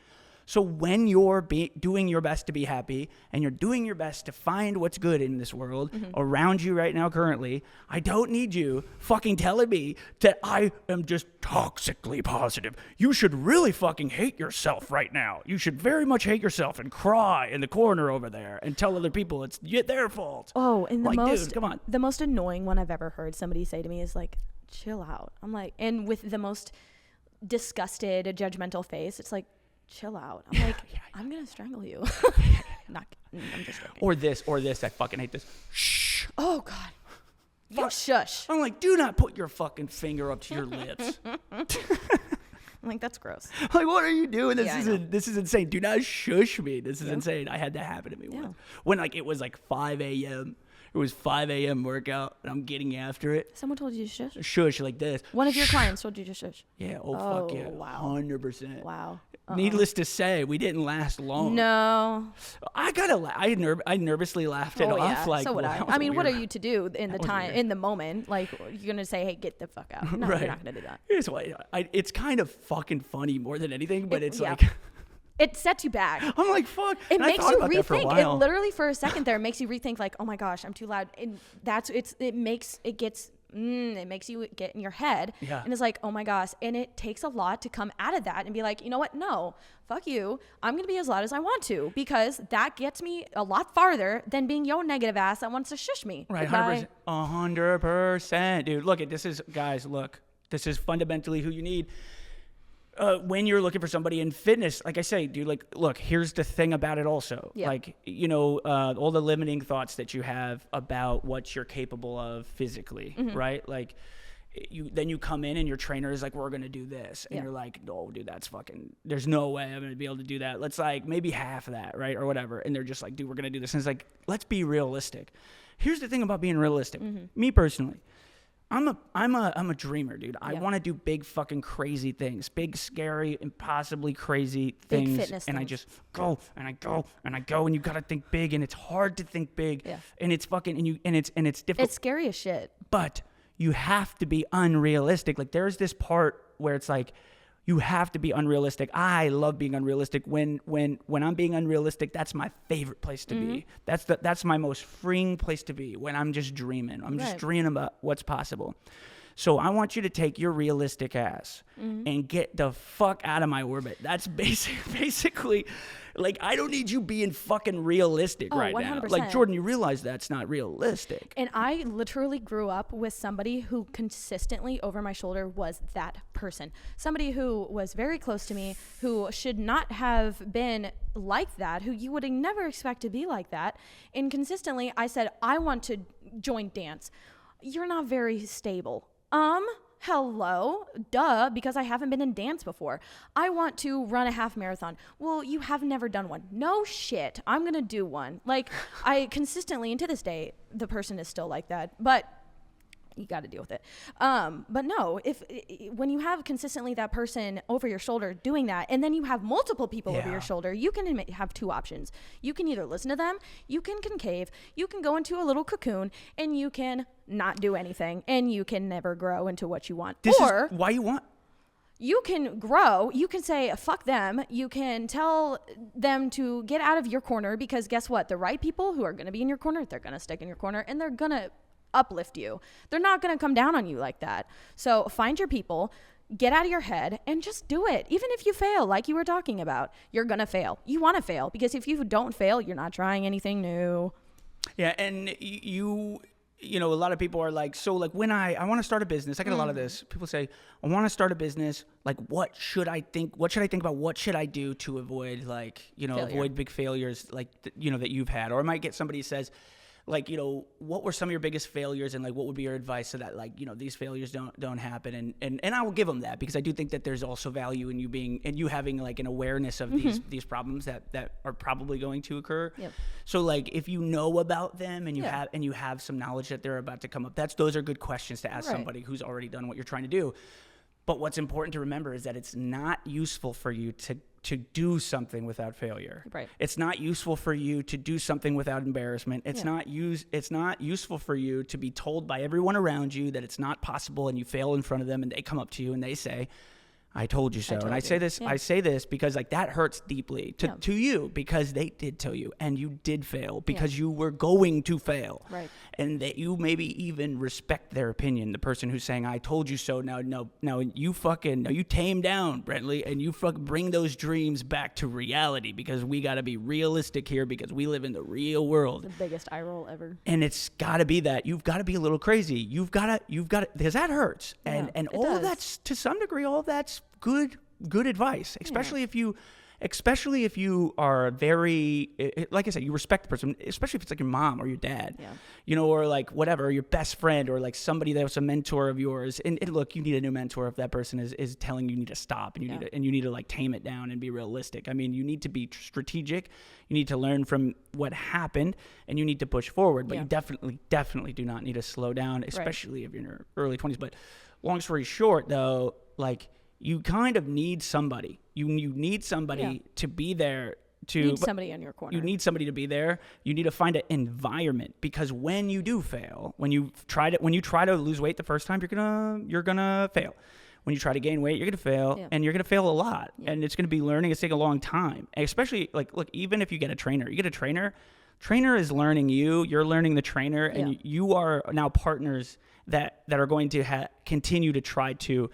So when you're doing your best to be happy and you're doing your best to find what's good in this world around you right now currently, I don't need you fucking telling me that I am just toxically positive. You should really fucking hate yourself right now. You should very much hate yourself and cry in the corner over there and tell other people it's their fault. Oh, and dude, come on. The most annoying one I've ever heard somebody say to me is like, chill out. I'm like, and with the most disgusted, judgmental face, it's like, chill out. I'm like, I'm gonna strangle you. I'm just joking. Or this. I fucking hate this. Shh. Oh God. You shush. I'm like, do not put your fucking finger up to your lips. I'm like, that's gross. Like, what are you doing? This is insane. Do not shush me. This is insane. I had that happen to me once. When like it was like 5 a.m. It was 5 a.m. workout, and I'm getting after it. Someone told you to shush? Shush, like this. One of your clients told you to shush? Yeah, fuck yeah. Wow. 100%. Wow. Needless to say, we didn't last long. No. I nervously laughed it off. Yeah. Like, so would I. I mean, what are you to do in the moment? Like, you're going to say, hey, get the fuck out. No, you're not going to do that. Here's why. It's kind of fucking funny more than anything, but it's like... It sets you back. I'm like, fuck. It makes you rethink. It literally, for a second there, makes you rethink, like, oh my gosh, I'm too loud. And it makes you get in your head. Yeah. And it's like, oh my gosh. And it takes a lot to come out of that and be like, you know what? No, fuck you. I'm going to be as loud as I want to, because that gets me a lot farther than being your negative ass that wants to shush me. Right. 100%. 100%. Dude, look, this is fundamentally who you need. When you're looking for somebody in fitness, like I say, dude, like, look, here's the thing about it also. Yeah. Like, all the limiting thoughts that you have about what you're capable of physically, right? Like, then you come in and your trainer is like, we're going to do this. And you're like, no, dude, that's fucking, there's no way I'm going to be able to do that. Let's like maybe half of that, right? Or whatever. And they're just like, dude, we're going to do this. And it's like, let's be realistic. Here's the thing about being realistic. Me personally. I'm a dreamer, dude. I want to do big fucking crazy things, big, scary, impossibly crazy things. Big fitness and things. I just go and I go and I go, and you gotta think big, and it's hard to think big, and it's fucking and it's difficult. It's scary as shit. But you have to be unrealistic. Like, there's this part where it's like, you have to be unrealistic. I love being unrealistic. When I'm being unrealistic, that's my favorite place to be. That's my most freeing place to be, when I'm just dreaming. I'm just dreaming about what's possible. So I want you to take your realistic ass and get the fuck out of my orbit. That's basically, like, I don't need you being fucking realistic right 100%. now. Like, Jordan, you realize that's not realistic. And I literally grew up with somebody who consistently over my shoulder was that person. Somebody who was very close to me, who should not have been like that, who you would never expect to be like that. And consistently, I said, I want to join dance. You're not very stable. Hello, duh, because I haven't been in dance before. I want to run a half marathon. Well, you have never done one. No shit, I'm going to do one. Like, I consistently, and to this day, the person is still like that, but you got to deal with it. But no, when you have consistently that person over your shoulder doing that, and then you have multiple people over your shoulder, you can have two options. You can either listen to them, you can concave, you can go into a little cocoon, and you can not do anything, and you can never grow into what you want. This is why you want. You can grow. You can say, fuck them. You can tell them to get out of your corner, because guess what? The right people who are going to be in your corner, they're going to stick in your corner, and they're going to uplift you. They're not going to come down on you like that. So find your people, get out of your head, and just do it. Even if you fail, like you were talking about, you're going to fail. You want to fail, because if you don't fail, you're not trying anything new. Yeah, and you know, a lot of people are like, so like when I want to start a business, I get a lot of this. People say, I want to start a business. Like, what should I think? What should I think about? What should I do to avoid, like, you know, avoid big failures, like, you know, that you've had? Or I might get somebody who says, like, you know, what were some of your biggest failures, and like, what would be your advice so that, like, you know, these failures don't happen? And I will give them that, because I do think that there's also value in you having like an awareness of these problems that are probably going to occur. Yep. So like, if you know about them and you have some knowledge that they're about to come up, those are good questions to ask somebody who's already done what you're trying to do. But what's important to remember is that it's not useful for you to do something without failure. Right. It's not useful for you to do something without embarrassment. It's not useful for you to be told by everyone around you that it's not possible, and you fail in front of them and they come up to you and they say, I told you so. I say this because, like, that hurts deeply to you, because they did tell you, and you did fail because you were going to fail. Right. And that you maybe even respect their opinion. The person who's saying, I told you so. Now you tame down, Brently, and you bring those dreams back to reality, because we got to be realistic here, because we live in the real world. The biggest eye roll ever. And it's got to be that. You've got to be a little crazy. You've got to, because that hurts. And all of that's, to some degree, all of that's good advice, especially if you are very, like I said, you respect the person, especially if it's like your mom or your dad, you know, or like whatever, your best friend, or like somebody that was a mentor of yours. And look, you need a new mentor if that person is telling you need to stop, and you need to like tame it down and be realistic. I mean, you need to be strategic. You need to learn from what happened, and you need to push forward. But you definitely do not need to slow down, especially if you're in your early 20s. But long story short, though, like, you kind of need somebody. You need somebody to be there. You need somebody in your corner. You need somebody to be there. You need to find an environment, because when you do fail, when you try to lose weight the first time, you're gonna fail. When you try to gain weight, you're gonna fail, and you're gonna fail a lot, and it's gonna be learning. It's taking a long time, and especially like, look, even if you get a trainer, trainer is learning you. You're learning the trainer, and you are now partners that are going to continue to try to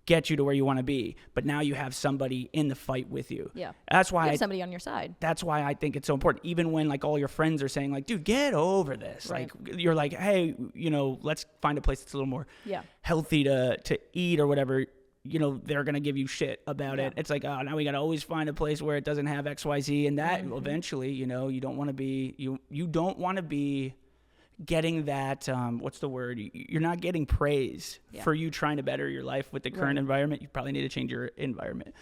get you to where you want to be. But now you have somebody in the fight with you. Yeah. That's why you have somebody on your side. That's why I think it's so important. Even when like all your friends are saying like, dude, get over this. Right. Like, you're like, hey, you know, let's find a place that's a little more healthy to eat or whatever. You know, they're going to give you shit about it. It's like, oh, now we got to always find a place where it doesn't have XYZ, and that eventually, you know, you don't want to be, you don't want to be getting that, what's the word? You're not getting praise for you trying to better your life with the current environment. You probably need to change your environment.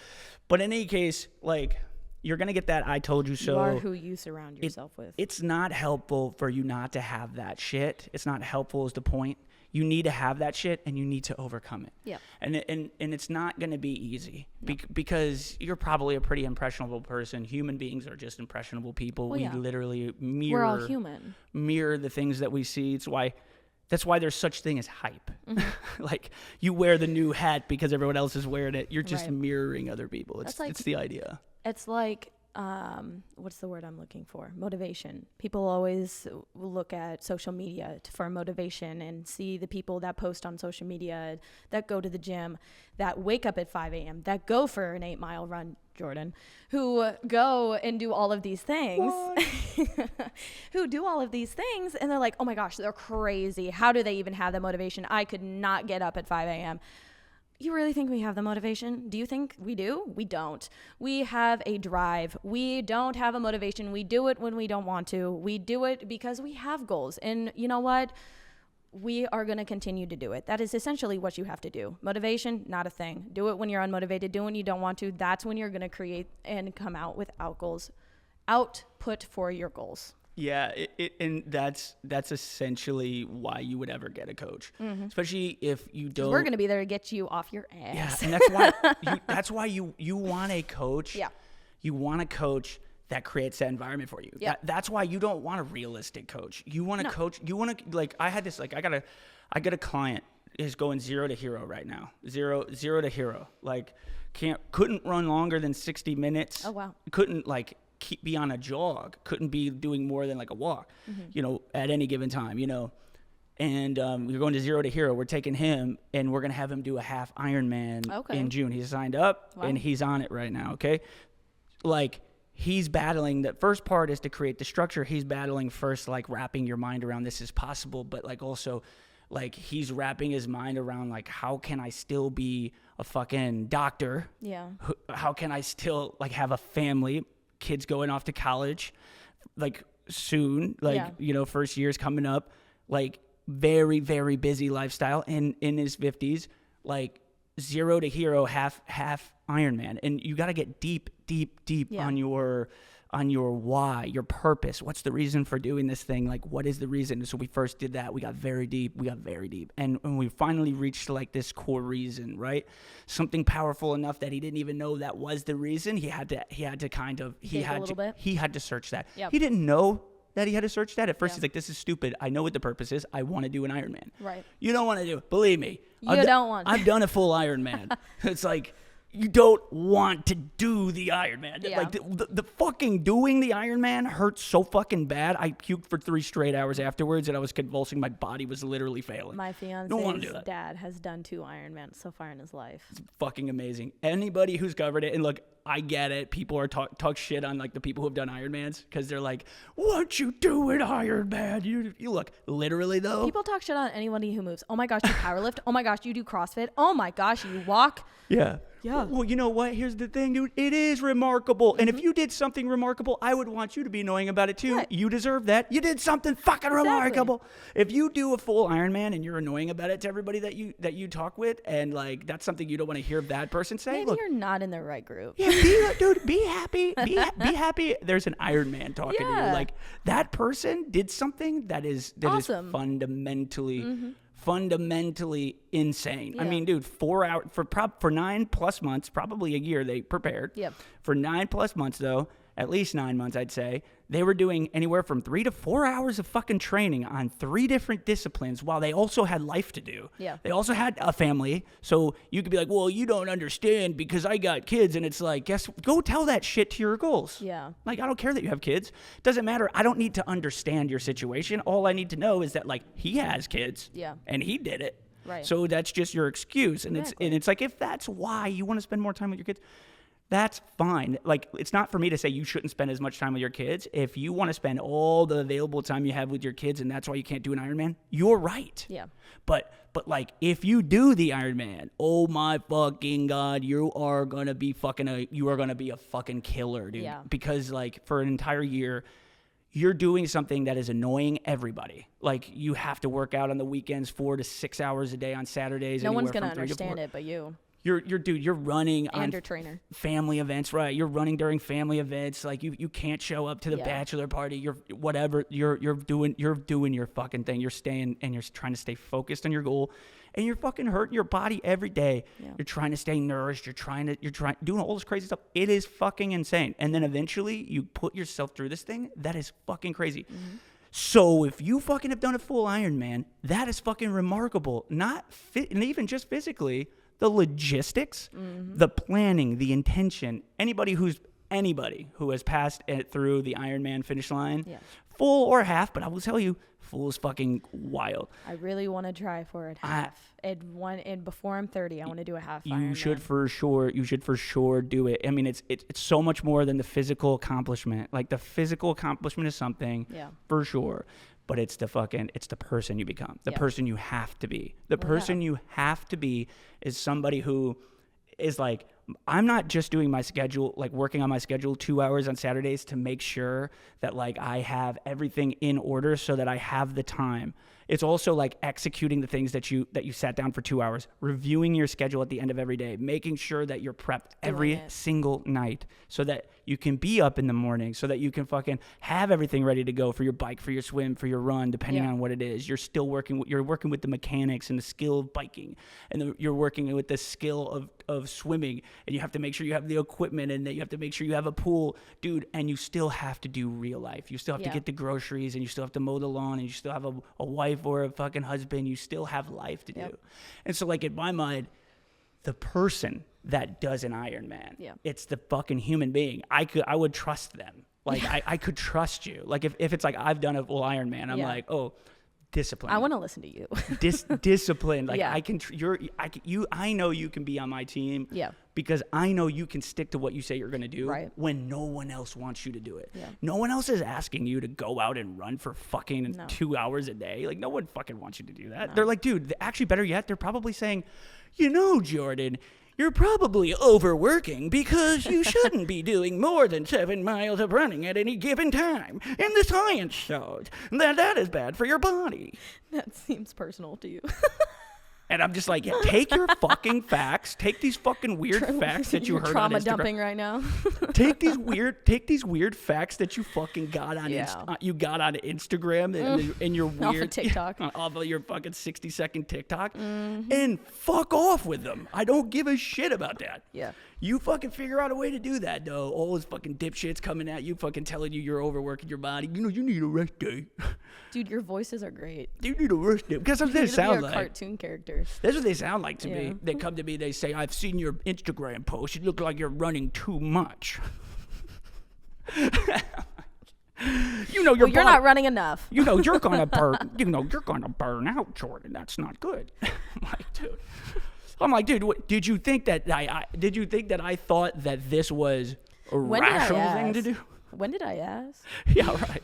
But in any case, like, you're going to get that I told you so. You are who you surround yourself with. It's not helpful for you not to have that shit. It's not helpful is the point. You need to have that shit, and you need to overcome it. Yeah. And it's not going to be easy because you're probably a pretty impressionable person. Human beings are just impressionable people. Well, we literally mirror. We're all human. Mirror the things that we see. That's why there's such thing as hype. Like, you wear the new hat because everyone else is wearing it. You're just mirroring other people. It's the idea. It's like what's the word I'm looking for? Motivation. People always look at social media for motivation and see the people that post on social media, that go to the gym, that wake up at 5 a.m., that go for an 8-mile run, Jordan, who go and do all of these things, who do all of these things. And they're like, oh my gosh, they're crazy. How do they even have the motivation? I could not get up at 5 a.m. You really think we have the motivation? Do you think we do? We don't. We have a drive. We don't have a motivation. We do it when we don't want to. We do it because we have goals. And you know what? We are going to continue to do it. That is essentially what you have to do. Motivation, not a thing. Do it when you're unmotivated. Do it when you don't want to. That's when you're going to create and come out with output for your goals. Yeah, and that's essentially why you would ever get a coach, especially if you don't. We're going to be there to get you off your ass. Yeah, and that's why you want a coach. Yeah, you want a coach that creates that environment for you. Yeah, that's why you don't want a realistic coach. You want a coach. You want to like. I had this like I got a client is going 0 to hero right now. Zero to hero. Like couldn't run longer than 60 minutes. Oh wow. Couldn't be on a jog, couldn't be doing more than like a walk, at any given time, and we're going to 0 to hero. We're taking him and we're going to have him do a half Ironman in June. He's signed up and he's on it right now. Okay. Like he's battling, the first part is to create the structure. He's battling first, like wrapping your mind around this is possible, but like also like he's wrapping his mind around like, how can I still be a fucking doctor? Yeah. How can I still like have a family? Kids going off to college, like soon, first year's coming up, like very, very busy lifestyle in his 50s, like 0 to hero, half Ironman. And you got to get deep on your why, your purpose. What's the reason for doing this thing? Like, what is the reason? So we first did that. We got very deep. And when we finally reached like this core reason, right? Something powerful enough that he didn't even know that was the reason. He had to search that. Yep. He didn't know that he had to search that. At first, he's like, this is stupid. I know what the purpose is. I want to do an Ironman. Right. You don't want to do it. Believe me. I've done a full Ironman. It's like, you don't want to do the Ironman. Yeah. Like the fucking doing the Ironman hurts so fucking bad. I puked for 3 straight hours afterwards, and I was convulsing. My body was literally failing. My fiance's dad has done 2 Ironmans so far in his life. It's fucking amazing. Anybody who's covered it, and look, I get it. People are talk shit on like the people who have done Ironmans because they're like, "What you do in Ironman?" You look literally though. People talk shit on anybody who moves. Oh my gosh, you powerlift. Oh my gosh, you do CrossFit. Oh my gosh, you walk. Yeah. Yeah. Well, you know what? Here's the thing, dude. It is remarkable. And if you did something remarkable, I would want you to be knowing about it too. Right. You deserve that. You did something fucking remarkable. If you do a full Ironman and you're annoying about it to everybody that you talk with, and like that's something you don't want to hear that person say. Maybe you're not in the right group. Yeah, dude, be happy. Be happy. There's an Ironman talking to you. Like that person did something that is awesome. Fundamentally insane. Yeah. I mean, dude, 4 hours for 9+ months, probably a year they prepared. Yep. For 9+ months though, at least 9 months I'd say, they were doing anywhere from 3 to 4 hours of fucking training on 3 different disciplines while they also had life to do. Yeah. They also had a family. So you could be like, well, you don't understand because I got kids. And it's like, go tell that shit to your goals. Yeah. Like, I don't care that you have kids. Doesn't matter. I don't need to understand your situation. All I need to know is that like he has kids. Yeah. And he did it. Right. So that's just your excuse. And exactly. it's like, if that's why you want to spend more time with your kids, that's fine. Like, it's not for me to say you shouldn't spend as much time with your kids. If you want to spend all the available time you have with your kids and that's why you can't do an Ironman, you're right. Yeah. But like, if you do the Ironman, oh my fucking God, you are going to be a fucking killer, dude. Yeah. Because like for an entire year, you're doing something that is annoying everybody. Like, you have to work out on the weekends 4 to 6 hours a day on Saturdays. No one's going to understand it but you. You're running and on your trainer. Family events, right? You're running during family events. Like you can't show up to the bachelor party. You're doing your fucking thing. You're staying and you're trying to stay focused on your goal, and you're fucking hurting your body every day. Yeah. You're trying to stay nourished. You're trying doing all this crazy stuff. It is fucking insane. And then eventually you put yourself through this thing that is fucking crazy. Mm-hmm. So if you fucking have done a full Ironman, that is fucking remarkable. Not and even just physically. The logistics, the planning, the intention. Anybody who's anybody who has passed it through the Ironman finish line, full or half, but I will tell you, full is fucking wild. I really want to try for it half. And before I'm 30, I want to do a half Ironman. You should for sure do it. I mean, it's so much more than the physical accomplishment. Like, the physical accomplishment is something, for sure. But it's the person you become, the person you have to be. The person you have to be is somebody who is like, I'm not just doing my schedule, like working on my schedule 2 hours on Saturdays to make sure that like I have everything in order so that I have the time. It's also like executing the things that you sat down for 2 hours, reviewing your schedule at the end of every day, making sure that you're prepped every single night so that you can be up in the morning, so that you can fucking have everything ready to go for your bike, for your swim, for your run, depending on what it is. You're working with the mechanics and the skill of biking, and you're working with the skill of swimming, and you have to make sure you have the equipment, and that you have to make sure you have a pool, dude, and you still have to do real life. You still have to get the groceries, and you still have to mow the lawn, and you still have a wife or a fucking husband. You still have life to do. And so, like, in my mind, the person that does an Ironman, it's the fucking human being. I would trust them. Like, I could trust you. Like, if it's like I've done a full Ironman, I'm like, oh, discipline. I want to listen to you. Discipline. Like, I know you can be on my team. Because I know you can stick to what you say you're going to do when no one else wants you to do it. No one else is asking you to go out and run for fucking 2 hours a day. Like, no one fucking wants you to do that. They're like, dude, actually, better yet, they're probably saying, you know, Jordan, you're probably overworking because you shouldn't be doing more than 7 miles of running at any given time. And the science showed that is bad for your body. That seems personal to you. And I'm just like, take your fucking facts. Take these fucking weird facts that you heard on Instagram. Trauma dumping right now. Take these weird facts that you fucking got on Instagram and your weird off of TikTok. Off of your fucking 60-second TikTok, and fuck off with them. I don't give a shit about that. You fucking figure out a way to do that, though. All those fucking dipshits coming at you, fucking telling you you're overworking your body. You know, you need a rest day. Dude, your voices are great. You need a rest day. Because that's what they sound like. Cartoon characters. That's what they sound like to me. They come to me, they say, I've seen your Instagram post. You look like you're running too much. You know, you're not running enough. You know, you're gonna burn out, Jordan. That's not good. I'm like, dude, did you think that I thought that this was a rational thing to do? When did I ask? Yeah, right.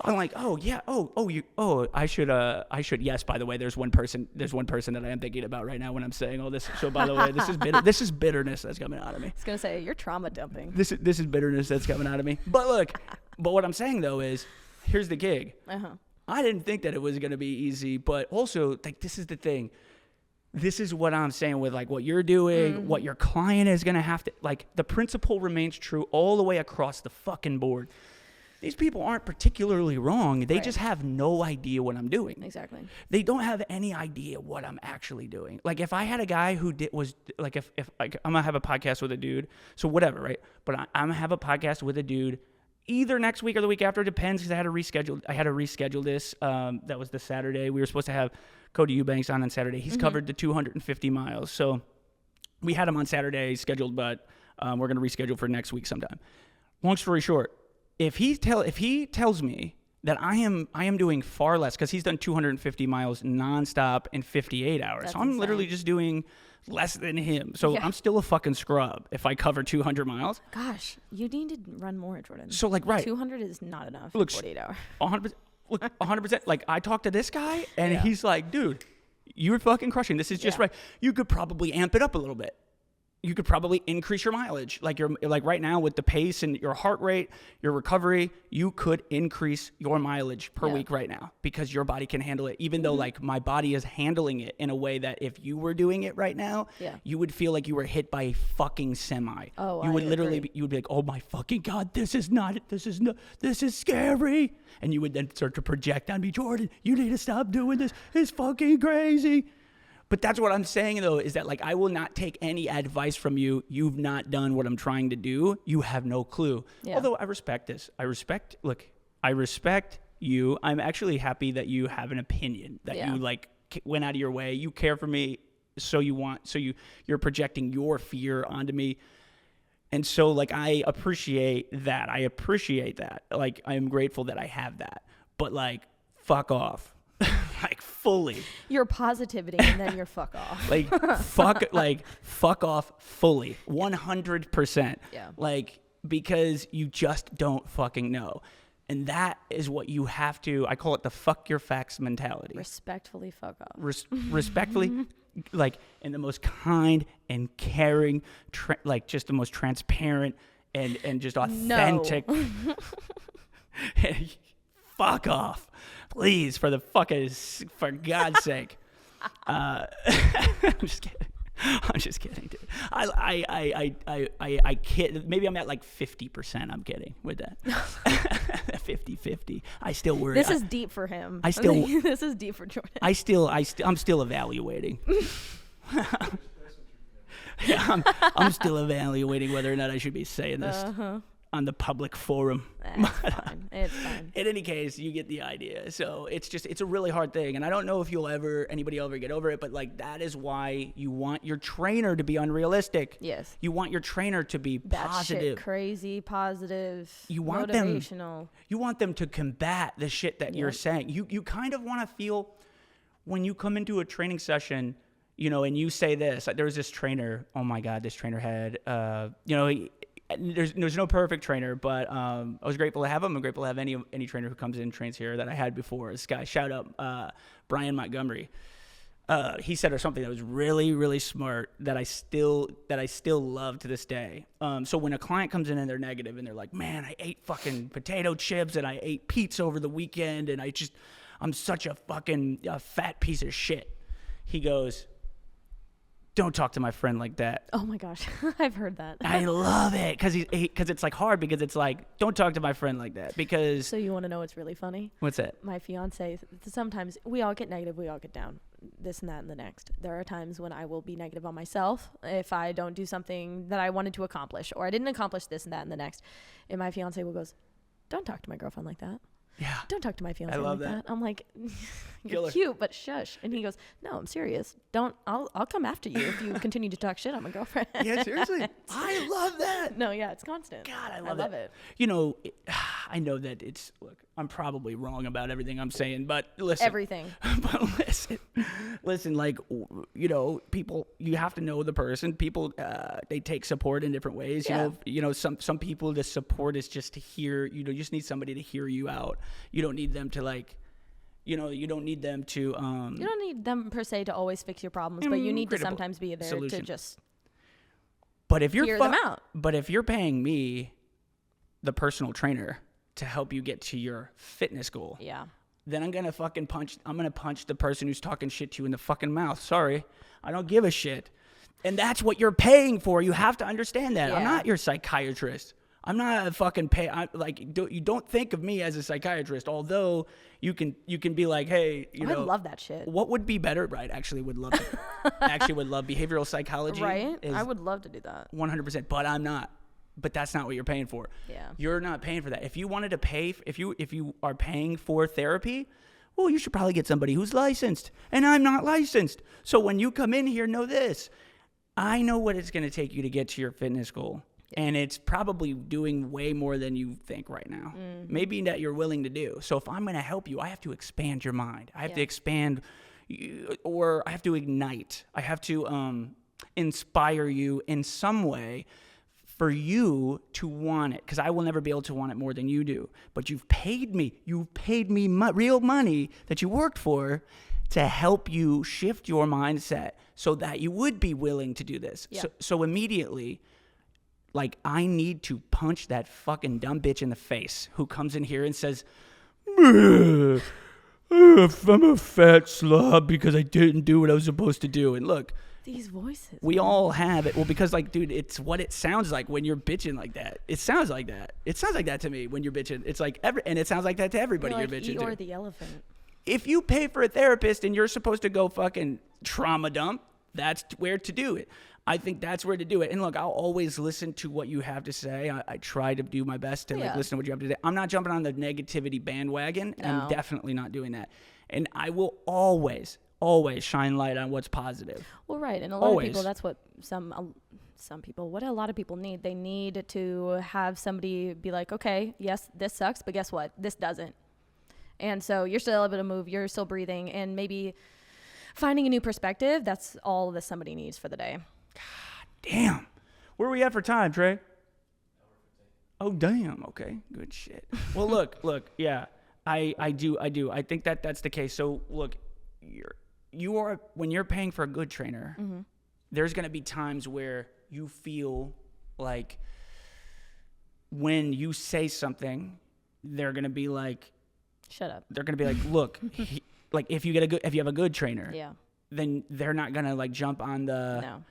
I'm like, oh yeah, I should. Yes, by the way, there's one person that I am thinking about right now when I'm saying all this. So by the way, this is bitterness that's coming out of me. I was gonna say, you're trauma dumping. This is bitterness that's coming out of me. But look, what I'm saying though is, here's the gig. I didn't think that it was gonna be easy, but also, like, this is the thing. This is what I'm saying with, like, what you're doing, what your client is going to have to, like, the principle remains true all the way across the fucking board. These people aren't particularly wrong. They just have no idea what I'm doing. Exactly. They don't have any idea what I'm actually doing. Like, if I had a guy who if I'm going to have a podcast with a dude, so whatever, right? But I'm going to have a podcast with a dude either next week or the week after. It depends, because I had to reschedule this. That was the Saturday. We were supposed to have Cody Eubanks on Saturday. He's covered the 250 miles. So we had him on Saturday scheduled, but we're going to reschedule for next week sometime. Long story short, if he tells me that I am doing far less, because he's done 250 miles nonstop in 58 hours. That's so I'm insane. literally just doing less than him. So I'm still a fucking scrub if I cover 200 miles. Gosh, you need to run more, Jordan. So, like, right. 200 is not enough in 48 hours. 100%. Look, 100%. Like, I talked to this guy, and he's like, dude, you're fucking crushing. This is just right. You could probably amp it up a little bit. You could probably increase your mileage. Like right now with the pace and your heart rate, your recovery, you could increase your mileage per week right now, because your body can handle it. Even though, like, my body is handling it in a way that if you were doing it right now, you would feel like you were hit by a fucking semi. Oh, you would you would be like, oh my fucking God, this is scary. And you would then start to project on me, Jordan, you need to stop doing this. It's fucking crazy. But that's what I'm saying, though, is that, like, I will not take any advice from you. You've not done what I'm trying to do. You have no clue. Although I respect this. I respect you. I'm actually happy that you have an opinion, that you, like, went out of your way. You care for me, so you're projecting your fear onto me. And so, like, I appreciate that. Like, I am grateful that I have that. But, like, fuck off. Like, fully. Your positivity and then your fuck off. Fuck off fully. 100%. Yeah. Like, because you just don't fucking know. And that is what you have to, I call it the fuck your facts mentality. Respectfully fuck off. Respectfully, like, in the most kind and caring, like, just the most transparent and just authentic. No. Fuck off, please, for God's sake. I'm just kidding, dude. I kid. Maybe I'm at like 50%. I'm kidding with that. 50-50. I still worry. This is deep for him. This is deep for Jordan. I'm still evaluating. Yeah, I'm still evaluating whether or not I should be saying this on the public forum. It's fine. In any case, you get the idea. So it's a really hard thing. And I don't know if anybody will ever get over it, but like that is why you want your trainer to be unrealistic. Yes. You want your trainer to be positive. That shit crazy, positive, you want motivational. You want them to combat the shit that you're saying. You kind of want to feel when you come into a training session, you know, and you say this. There was this trainer, oh my God, this trainer had, there's no perfect trainer, but I was grateful to have him. I'm grateful to have any trainer who comes in and trains here that I had before. This guy, shout out Brian Montgomery. He said something that was really, really smart that I still love to this day. So when a client comes in and they're negative and they're like, man, I ate fucking potato chips and I ate pizza over the weekend and I'm such a fucking fat piece of shit. He goes, don't talk to my friend like that. Oh my gosh, I've heard that. I love it because it's like hard because it's like, don't talk to my friend like that because. So you want to know what's really funny? What's that? My fiance, sometimes we all get negative, we all get down, this and that and the next. There are times when I will be negative on myself if I don't do something that I wanted to accomplish or I didn't accomplish this and that and the next. And my fiance will goes, don't talk to my girlfriend like that. Yeah. Don't talk to my fiance like that. I'm like, you're cute, but shush. And he goes, no, I'm serious. I'll come after you if you continue to talk shit on my girlfriend. Yeah, seriously. I love that. No, yeah, it's constant. God, I love it. You know, I know that look, I'm probably wrong about everything I'm saying, but listen. Everything. But listen, like, you know, people, you have to know the person. People, they take support in different ways. Yeah. You know, some people, the support is just to hear, you know, you just need somebody to hear you out. You don't need them to like, you know, you don't need them to. You don't need them per se to always fix your problems, but you need to sometimes be there solution. to just but if you're hear them out. But if you're paying me, the personal trainer, to help you get to your fitness goal, yeah, then I'm gonna punch the person who's talking shit to you in the fucking mouth. Sorry, I don't give a shit. And that's what you're paying for. You have to understand that. Yeah. I'm not your psychiatrist. I'm not a fucking you don't think of me as a psychiatrist, although you can be like, hey, you know. I love that shit. What would be better, right? Actually would love behavioral psychology. Right? I would love to do that. 100%, but I'm not. But that's not what you're paying for. Yeah. You're not paying for that. If you wanted to pay, if you are paying for therapy, well, you should probably get somebody who's licensed. And I'm not licensed. So when you come in here, know this. I know what it's going to take you to get to your fitness goal. Yeah. And it's probably doing way more than you think right now. Mm-hmm. Maybe that you're willing to do. So if I'm going to help you, I have to expand your mind. I have to expand, or I have to ignite. I have to inspire you in some way for you to want it, because I will never be able to want it more than you do. But you've paid me real money that you worked for to help you shift your mindset so that you would be willing to do this. Yeah. So immediately, like, I need to punch that fucking dumb bitch in the face who comes in here and says, I'm a fat slob because I didn't do what I was supposed to do. And look, these voices. We all have it. Well, because, like, dude, it's what it sounds like when you're bitching like that. It sounds like that. It sounds like that to me when you're bitching. It's like and it sounds like that to everybody you're bitching to. Or the elephant. If you pay for a therapist and you're supposed to go fucking trauma dump, that's where to do it. I think that's where to do it. And look, I'll always listen to what you have to say. I try to do my best to listen to what you have to say. I'm not jumping on the negativity bandwagon, and I'm definitely not doing that. And I will always always shine light on what's positive. Well, right. And a lot of people, that's what some people, what a lot of people need. They need to have somebody be like, okay, yes, this sucks, but guess what? This doesn't. And so you're still able to move, you're still breathing, and maybe finding a new perspective. That's all that somebody needs for the day. God damn. Where are we at for time, Trey? Oh, damn. Okay. Good shit. Well, look. Yeah, I do. I think that's the case. So look, you are, when you're paying for a good trainer, there's going to be times where you feel like when you say something, they're going to be like, shut up. They're going to be like, look, like if you have a good trainer, then they're not going to like jump on the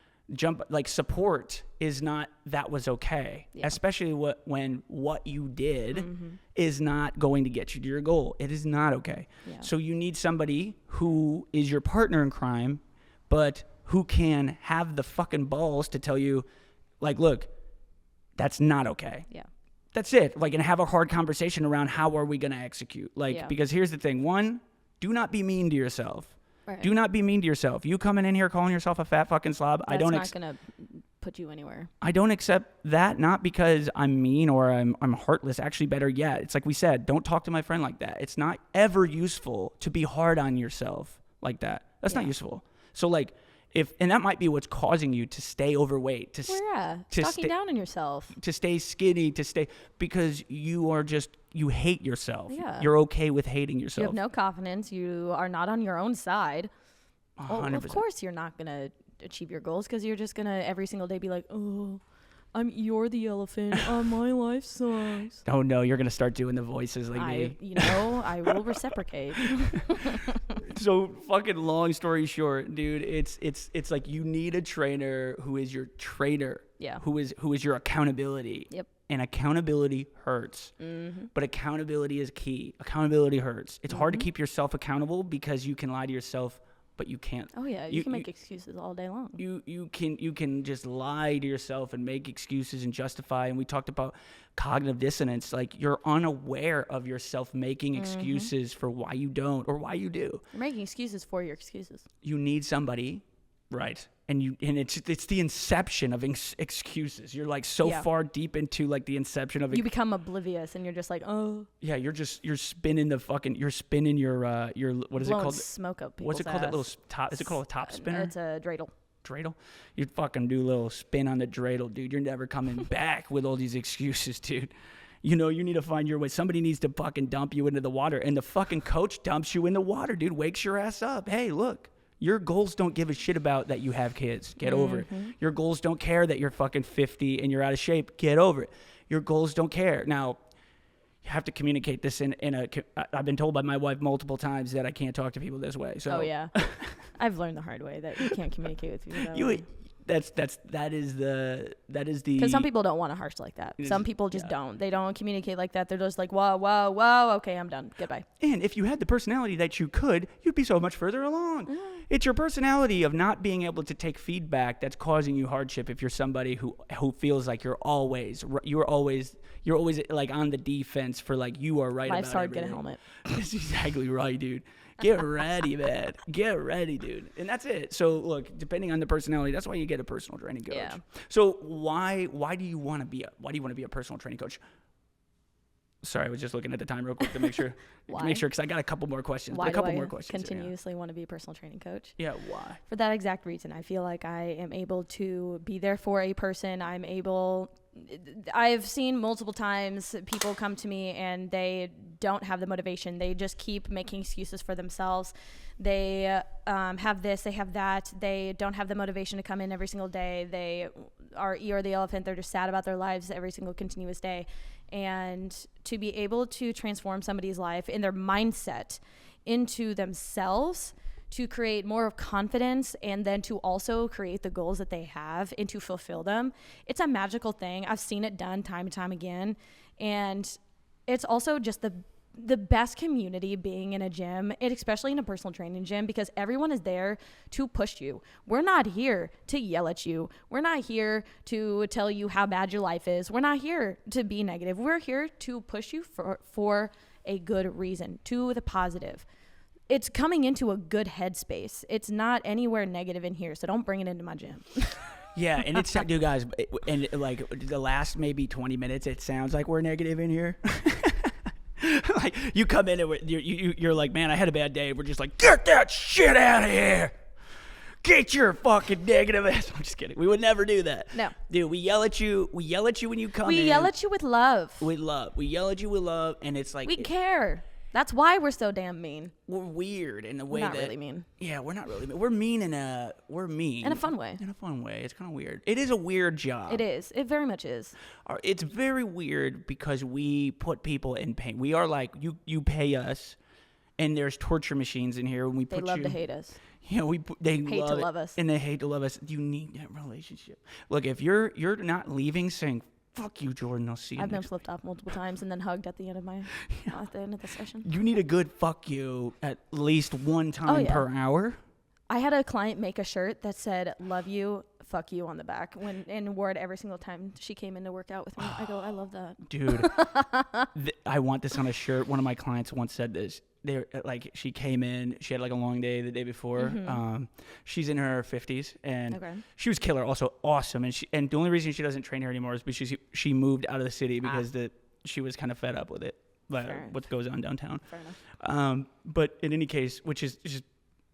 like support is not, that was okay. Especially when what you did is not going to get you to your goal. It is not okay. So you need somebody who is your partner in crime, but who can have the fucking balls to tell you, like, look, that's not okay. That's it. Like, and have a hard conversation around how are we going to execute. Like, because here's the thing. One, do not be mean to yourself. Right. Do not be mean to yourself. You coming in here calling yourself a fat fucking slob. That's not going to put you anywhere. I don't accept that, not because I'm mean or I'm heartless. Actually, better yet, it's like we said, don't talk to my friend like that. It's not ever useful to be hard on yourself like that. That's not useful. So like, and that might be what's causing you to stay overweight, talking down on yourself, to stay skinny, because you hate yourself. You're okay with hating yourself. You have no confidence. You are not on your own side. 100%. Well, of course you're not going to achieve your goals, because you're just going to every single day be like, oh, you're the elephant. My life sucks. Oh no, you're going to start doing the voices like me. I will reciprocate. So fucking long story short, dude, it's like you need a trainer who is your trainer. Who is your accountability. And accountability hurts. But accountability is key. Accountability hurts. It's hard to keep yourself accountable because you can lie to yourself, but you can't. Oh yeah, you can make excuses all day long. You can just lie to yourself and make excuses and justify. And we talked about cognitive dissonance. Like, you're unaware of yourself making excuses for why you don't or why you do. You're making excuses for your excuses. You need somebody, right? And it's the inception of excuses. You're like so far deep into like the inception of it. You become oblivious and you're just like, oh. Yeah, you're spinning your what is it called? Smoke up people's What's it called? ass. That little top? Is it called a top spinner? It's a dreidel. Dreidel? You fucking do a little spin on the dreidel, dude. You're never coming back with all these excuses, dude. You need to find your way. Somebody needs to fucking dump you into the water, and the fucking coach dumps you in the water, dude. Wakes your ass up. Hey, look. Your goals don't give a shit about that you have kids. Get over it. Your goals don't care that you're fucking 50 and you're out of shape. Get over it. Your goals don't care. Now, you have to communicate this I've been told by my wife multiple times that I can't talk to people this way. So. Oh, yeah. I've learned the hard way that you can't communicate with people that way. That is the because some people don't want to harsh like that. Some people just don't. They don't communicate like that. They're just like, whoa, okay, I'm done. Goodbye. And if you had the personality that you'd be so much further along. It's your personality of not being able to take feedback that's causing you hardship. If you're somebody who feels like you're always like on the defense for like you are right. Life's about hard. everything. Get a helmet. That's exactly right, dude. Get ready, man. Get ready, dude. And that's it. So look, depending on the personality, that's why you get a personal training coach. Yeah. So why do you want to be a personal training coach? Sorry, I was just looking at the time real quick to make sure. Because I got a couple more questions. Why a couple do I more questions. Continuously want to be a personal training coach? Yeah, why? For that exact reason. I feel like I am able to be there for a person. I've seen multiple times people come to me and they don't have the motivation. They just keep making excuses for themselves. They have this, they have that. They don't have the motivation to come in every single day. They are Eeyore the elephant. They're just sad about their lives every single continuous day. And to be able to transform somebody's life in their mindset into themselves, to create more of confidence, and then to also create the goals that they have and to fulfill them. It's a magical thing. I've seen it done time and time again. And it's also just the best community being in a gym, especially in a personal training gym, because everyone is there to push you. We're not here to yell at you. We're not here to tell you how bad your life is. We're not here to be negative. We're here to push you for a good reason, to the positive. it's coming into a good headspace. It's not anywhere negative in here, so don't bring it into my gym. Yeah, and it's, dude, guys, and like the last maybe 20 minutes, it sounds like we're negative in here. Like you come in and you're like, man, I had a bad day. We're just like, get that shit out of here. Get your fucking negative ass. I'm just kidding. We would never do that. No. Dude, we yell at you. We yell at you when you come in. We yell at you with love. With love. We yell at you with love, and it's like... We care. That's why we're so damn mean. We're weird in the way We're not really mean. Yeah, we're not really mean. We're mean in a... We're mean. In a fun way. In a fun way. It's kind of weird. It is a weird job. It is. It very much is. It's very weird because we put people in pain. We are like, you pay us, and there's torture machines in here, and we put you... They love to hate us. Yeah, they hate to love us, and they hate to love us. You need that relationship. Look, if you're not leaving saying "fuck you, Jordan," I'll see you. I've been next flipped off multiple times and then hugged at the end of at the end of the session. You need a good "fuck you" at least one time per hour. I had a client make a shirt that said "love you, fuck you" on the back and wore it every single time she came in to work out with me. I go, I love that, dude. I want this on a shirt. One of my clients once said this. She came in, she had like a long day the day before. She's in her 50s and she was killer, also awesome. And the only reason she doesn't train here anymore is because she moved out of the city because she was kind of fed up with it, what goes on downtown. Fair enough. But in any case, which is just,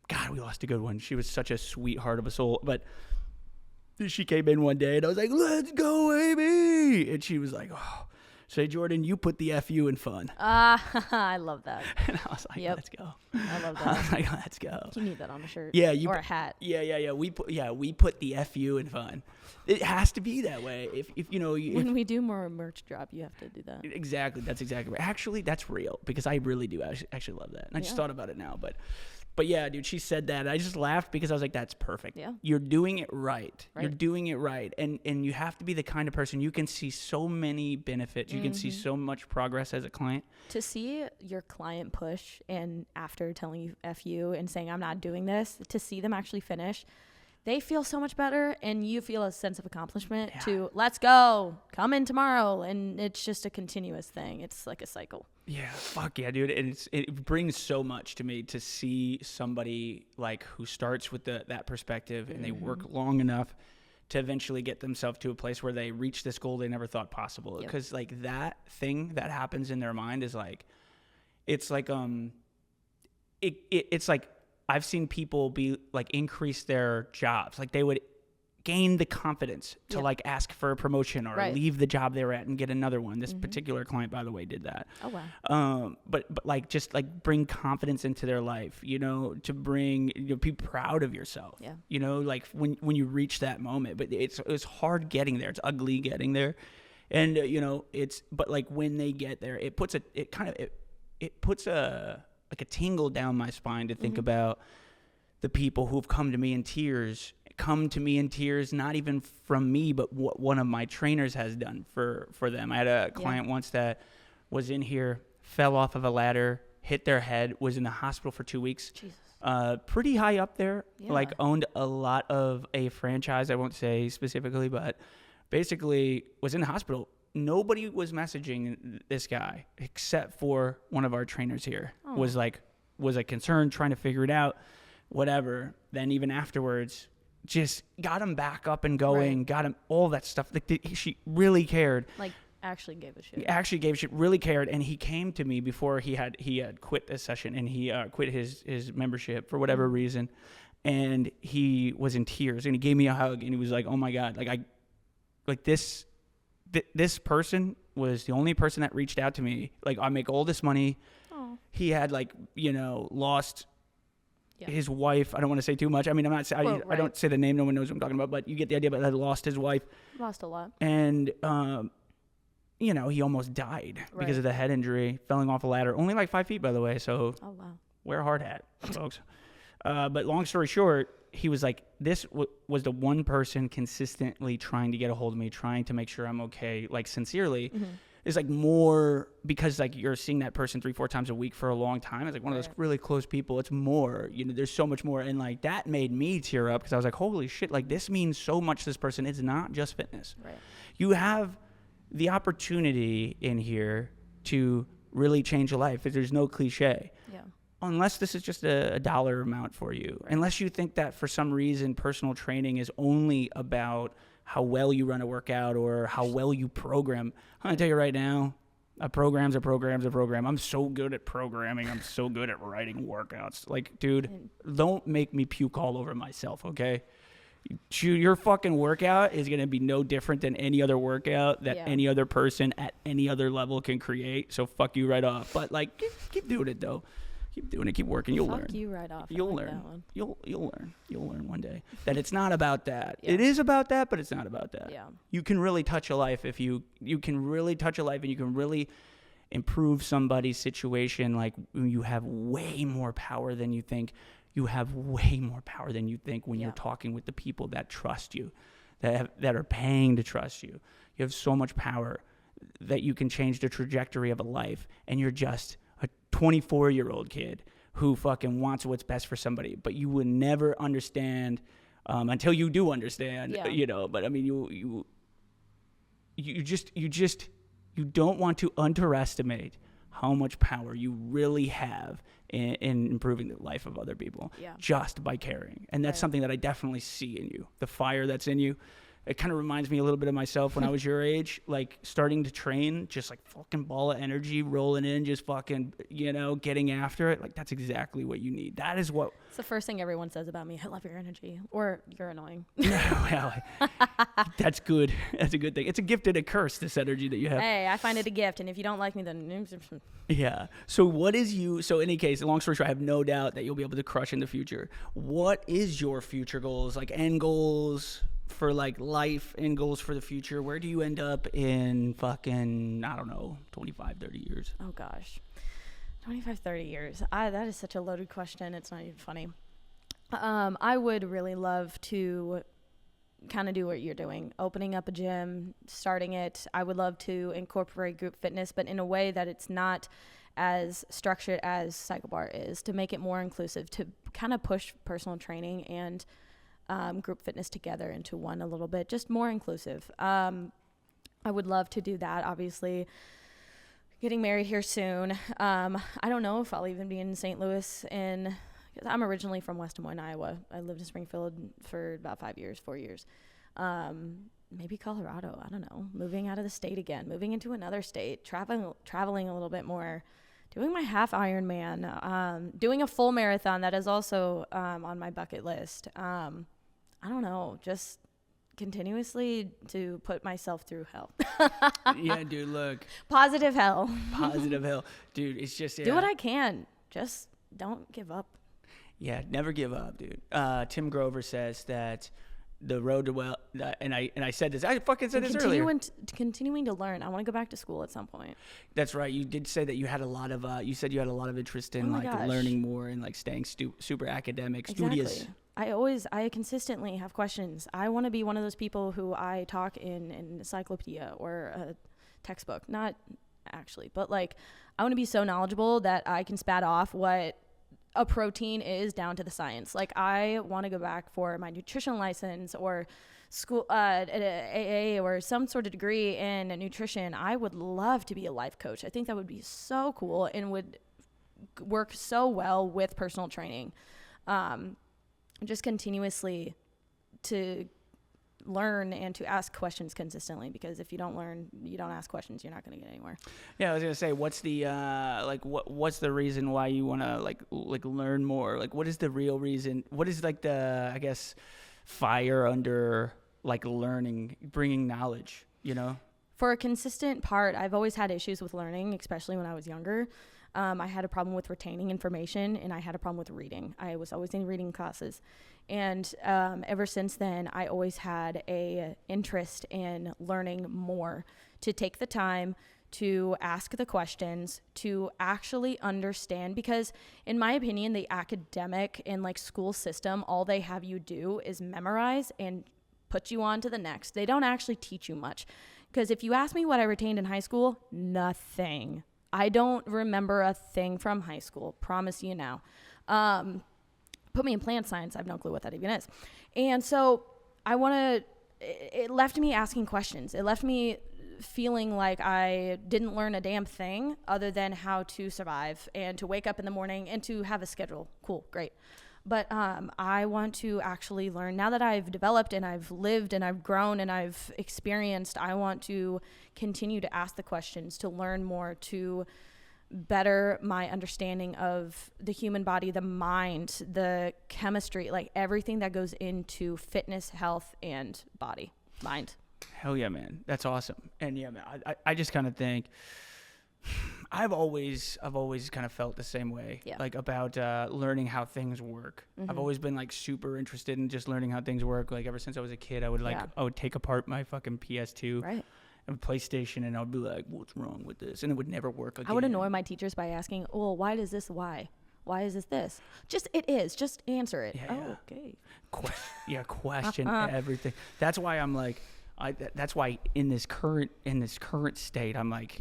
God, we lost a good one. She was such a sweetheart of a soul. But she came in one day and I was like, let's go, Amy. And she was like, oh. Say, Jordan, you put the FU in fun. I love that. And I was like, let's go. I love that. I was like, let's go. You need that on a shirt. Yeah, or a hat. Yeah. We put the FU in fun. It has to be that way. If you know, when we do more merch drop, you have to do that. Exactly. That's exactly right. Actually, that's real because I really do actually love that. And I just thought about it now, But yeah, dude, she said that. I just laughed because I was like, that's perfect. Yeah. You're doing it right. You're doing it right. And you have to be the kind of person, you can see so many benefits. You can see so much progress as a client. To see your client push and after telling you F you and saying, I'm not doing this, to see them actually finish, they feel so much better and you feel a sense of accomplishment to let's go, come in tomorrow. And it's just a continuous thing. It's like a cycle. Yeah, fuck yeah, dude. And it brings so much to me to see somebody like who starts with that perspective and they work long enough to eventually get themselves to a place where they reach this goal they never thought possible. Because like that thing that happens in their mind is like, it's like it's like I've seen people be like increase their jobs. Like they would gain the confidence to like ask for a promotion or leave the job they were at and get another one. This particular client, by the way, did that. Oh wow. But like just like bring confidence into their life, you know, to bring, you know, be proud of yourself. Yeah. You know, like when you reach that moment, but it's hard getting there. It's ugly getting there. And you know, but like when they get there, it puts a tingle down my spine to think about the people who've come to me in tears, not even from me, but what one of my trainers has done for them. I had a client once that was in here, fell off of a ladder, hit their head, was in the hospital for 2 weeks. Jesus. Pretty high up there, like owned a lot of a franchise. I won't say specifically, but basically was in the hospital. Nobody was messaging this guy except for one of our trainers here. Was concerned, trying to figure it out, whatever. Then even afterwards, just got him back up and going, got him all that stuff. Like she really cared. Like actually gave a shit. He actually gave a shit, really cared. And he came to me before he had quit this session and he quit his membership for whatever reason. And he was in tears and he gave me a hug and he was like, oh my God, this person was the only person that reached out to me. Like, I make all this money. Aww. He had lost his wife. I don't want to say too much. I mean, I don't say the name. No one knows what I'm talking about, but you get the idea. But had lost his wife. Lost a lot. And, he almost died because of the head injury, falling off a ladder. Only like 5 feet, by the way. So wear a hard hat, folks. But long story short, he was like, this was the one person consistently trying to get a hold of me, trying to make sure I'm okay, like sincerely. Mm-hmm. It's like more because like you're seeing that person 3-4 times a week for a long time. It's like one of those really close people. It's more, there's so much more. And like that made me tear up because I was like, holy shit, like this means so much to this person. It's not just fitness. Right. You have the opportunity in here to really change your life. There's no cliche. Yeah. unless this is just a dollar amount for you, unless you think that for some reason personal training is only about how well you run a workout or how well you program. I'm going to tell you right now, a program's a program. I'm so good at programming. I'm so good at writing workouts. Like, dude, don't make me puke all over myself, okay? Your fucking workout is going to be no different than any other workout that any other person at any other level can create. So fuck you right off. But like, keep doing it though. Keep doing it. Keep working. You'll learn. Fuck you right off. You'll like learn. That one. You'll learn. You'll learn one day that it's not about that. It is about that, but it's not about that. Yeah. You can really touch a life if you can really touch a life, and you can really improve somebody's situation. Like, you have way more power than you think. You have way more power than you think when you're talking with the people that trust you, that are paying to trust you. You have so much power that you can change the trajectory of a life, and you're just a 24-year-old kid who fucking wants what's best for somebody. But you would never understand until you do understand, you know. But I mean, you don't want to underestimate how much power you really have in improving the life of other people just by caring. And that's something that I definitely see in you, the fire that's in you. It kind of reminds me a little bit of myself when I was your age, like starting to train, just like fucking ball of energy rolling in, just fucking, you know, getting after it. Like, that's exactly what you need. That is what. It's the first thing everyone says about me. I love your energy, or you're annoying. Well, that's good. That's a good thing. It's a gift and a curse, this energy that you have. Hey, I find it a gift. And if you don't like me, then. Yeah. So in any case, long story short, I have no doubt that you'll be able to crush in the future. What is your future goals, like end goals for like life, end goals for the future? Where do you end up in fucking, I don't know, 25, 30 years? Oh gosh. 25, 30 years. That is such a loaded question. It's not even funny. I would really love to kind of do what you're doing, opening up a gym, starting it. I would love to incorporate group fitness, but in a way that it's not as structured as Cycle Bar is, to make it more inclusive, to kind of push personal training and group fitness together into one a little bit, just more inclusive. I would love to do that. Obviously, getting married here soon. I don't know if I'll even be in St. Louis I'm originally from West Des Moines, Iowa. I lived in Springfield for about 4 years. Maybe Colorado, I don't know. Moving out of the state again, moving into another state, traveling a little bit more, doing my half Ironman, doing a full marathon that is also on my bucket list. I don't know, just continuously to put myself through hell. Yeah, dude, look. Positive hell. Positive hell. Dude, it's just... Do what I can. Just don't give up. Yeah, never give up, dude. Tim Grover says that the road to and I said this. I fucking said this earlier. Continuing to learn. I want to go back to school at some point. That's right. You did say that you had a lot of. You said you had a lot of interest in learning more and like staying super academic, studious. I consistently have questions. I want to be one of those people who I talk in an encyclopedia or a textbook. Not actually, but like I want to be so knowledgeable that I can spat off what a protein is down to the science. Like, I want to go back for my nutrition license or school, AA or some sort of degree in nutrition. I would love to be a life coach. I think that would be so cool and would work so well with personal training. Just continuously to learn and to ask questions consistently, because if you don't learn, you don't ask questions, you're not going to get anywhere. Yeah, I was going to say, what's the what's the reason why you want to like learn more? Like, what is the real reason? What is like the, I guess, fire under like learning, bringing knowledge, you know? For a consistent part, I've always had issues with learning, especially when I was younger. I had a problem with retaining information, and I had a problem with reading. I was always in reading classes. And ever since then, I always had a interest in learning more, to take the time to ask the questions, to actually understand. Because in my opinion, the academic and like school system, all they have you do is memorize and put you on to the next. They don't actually teach you much. Because if you ask me what I retained in high school, nothing. I don't remember a thing from high school. Promise you now. Put me in plant science. I have no clue what that even is. And so it left me asking questions. It left me feeling like I didn't learn a damn thing other than how to survive and to wake up in the morning and to have a schedule. Cool, great. But I want to actually learn, now that I've developed and I've lived and I've grown and I've experienced, I want to continue to ask the questions, to learn more, to better my understanding of the human body, the mind, the chemistry, like everything that goes into fitness, health, and body, mind. Hell yeah, man. That's awesome. And yeah, man, I just kind of think I've always kind of felt the same way, like about learning how things work. I've always been like super interested in just learning how things work. Like ever since I was a kid, I would take apart my fucking PS2 and PlayStation, and I'd be like, "What's wrong with this?" And it would never work again. I would annoy my teachers by asking, "Well, why does this? Why is this? Just it is. Just answer it." Okay. Question everything. That's why I'm like. That's why in this current state, I'm like,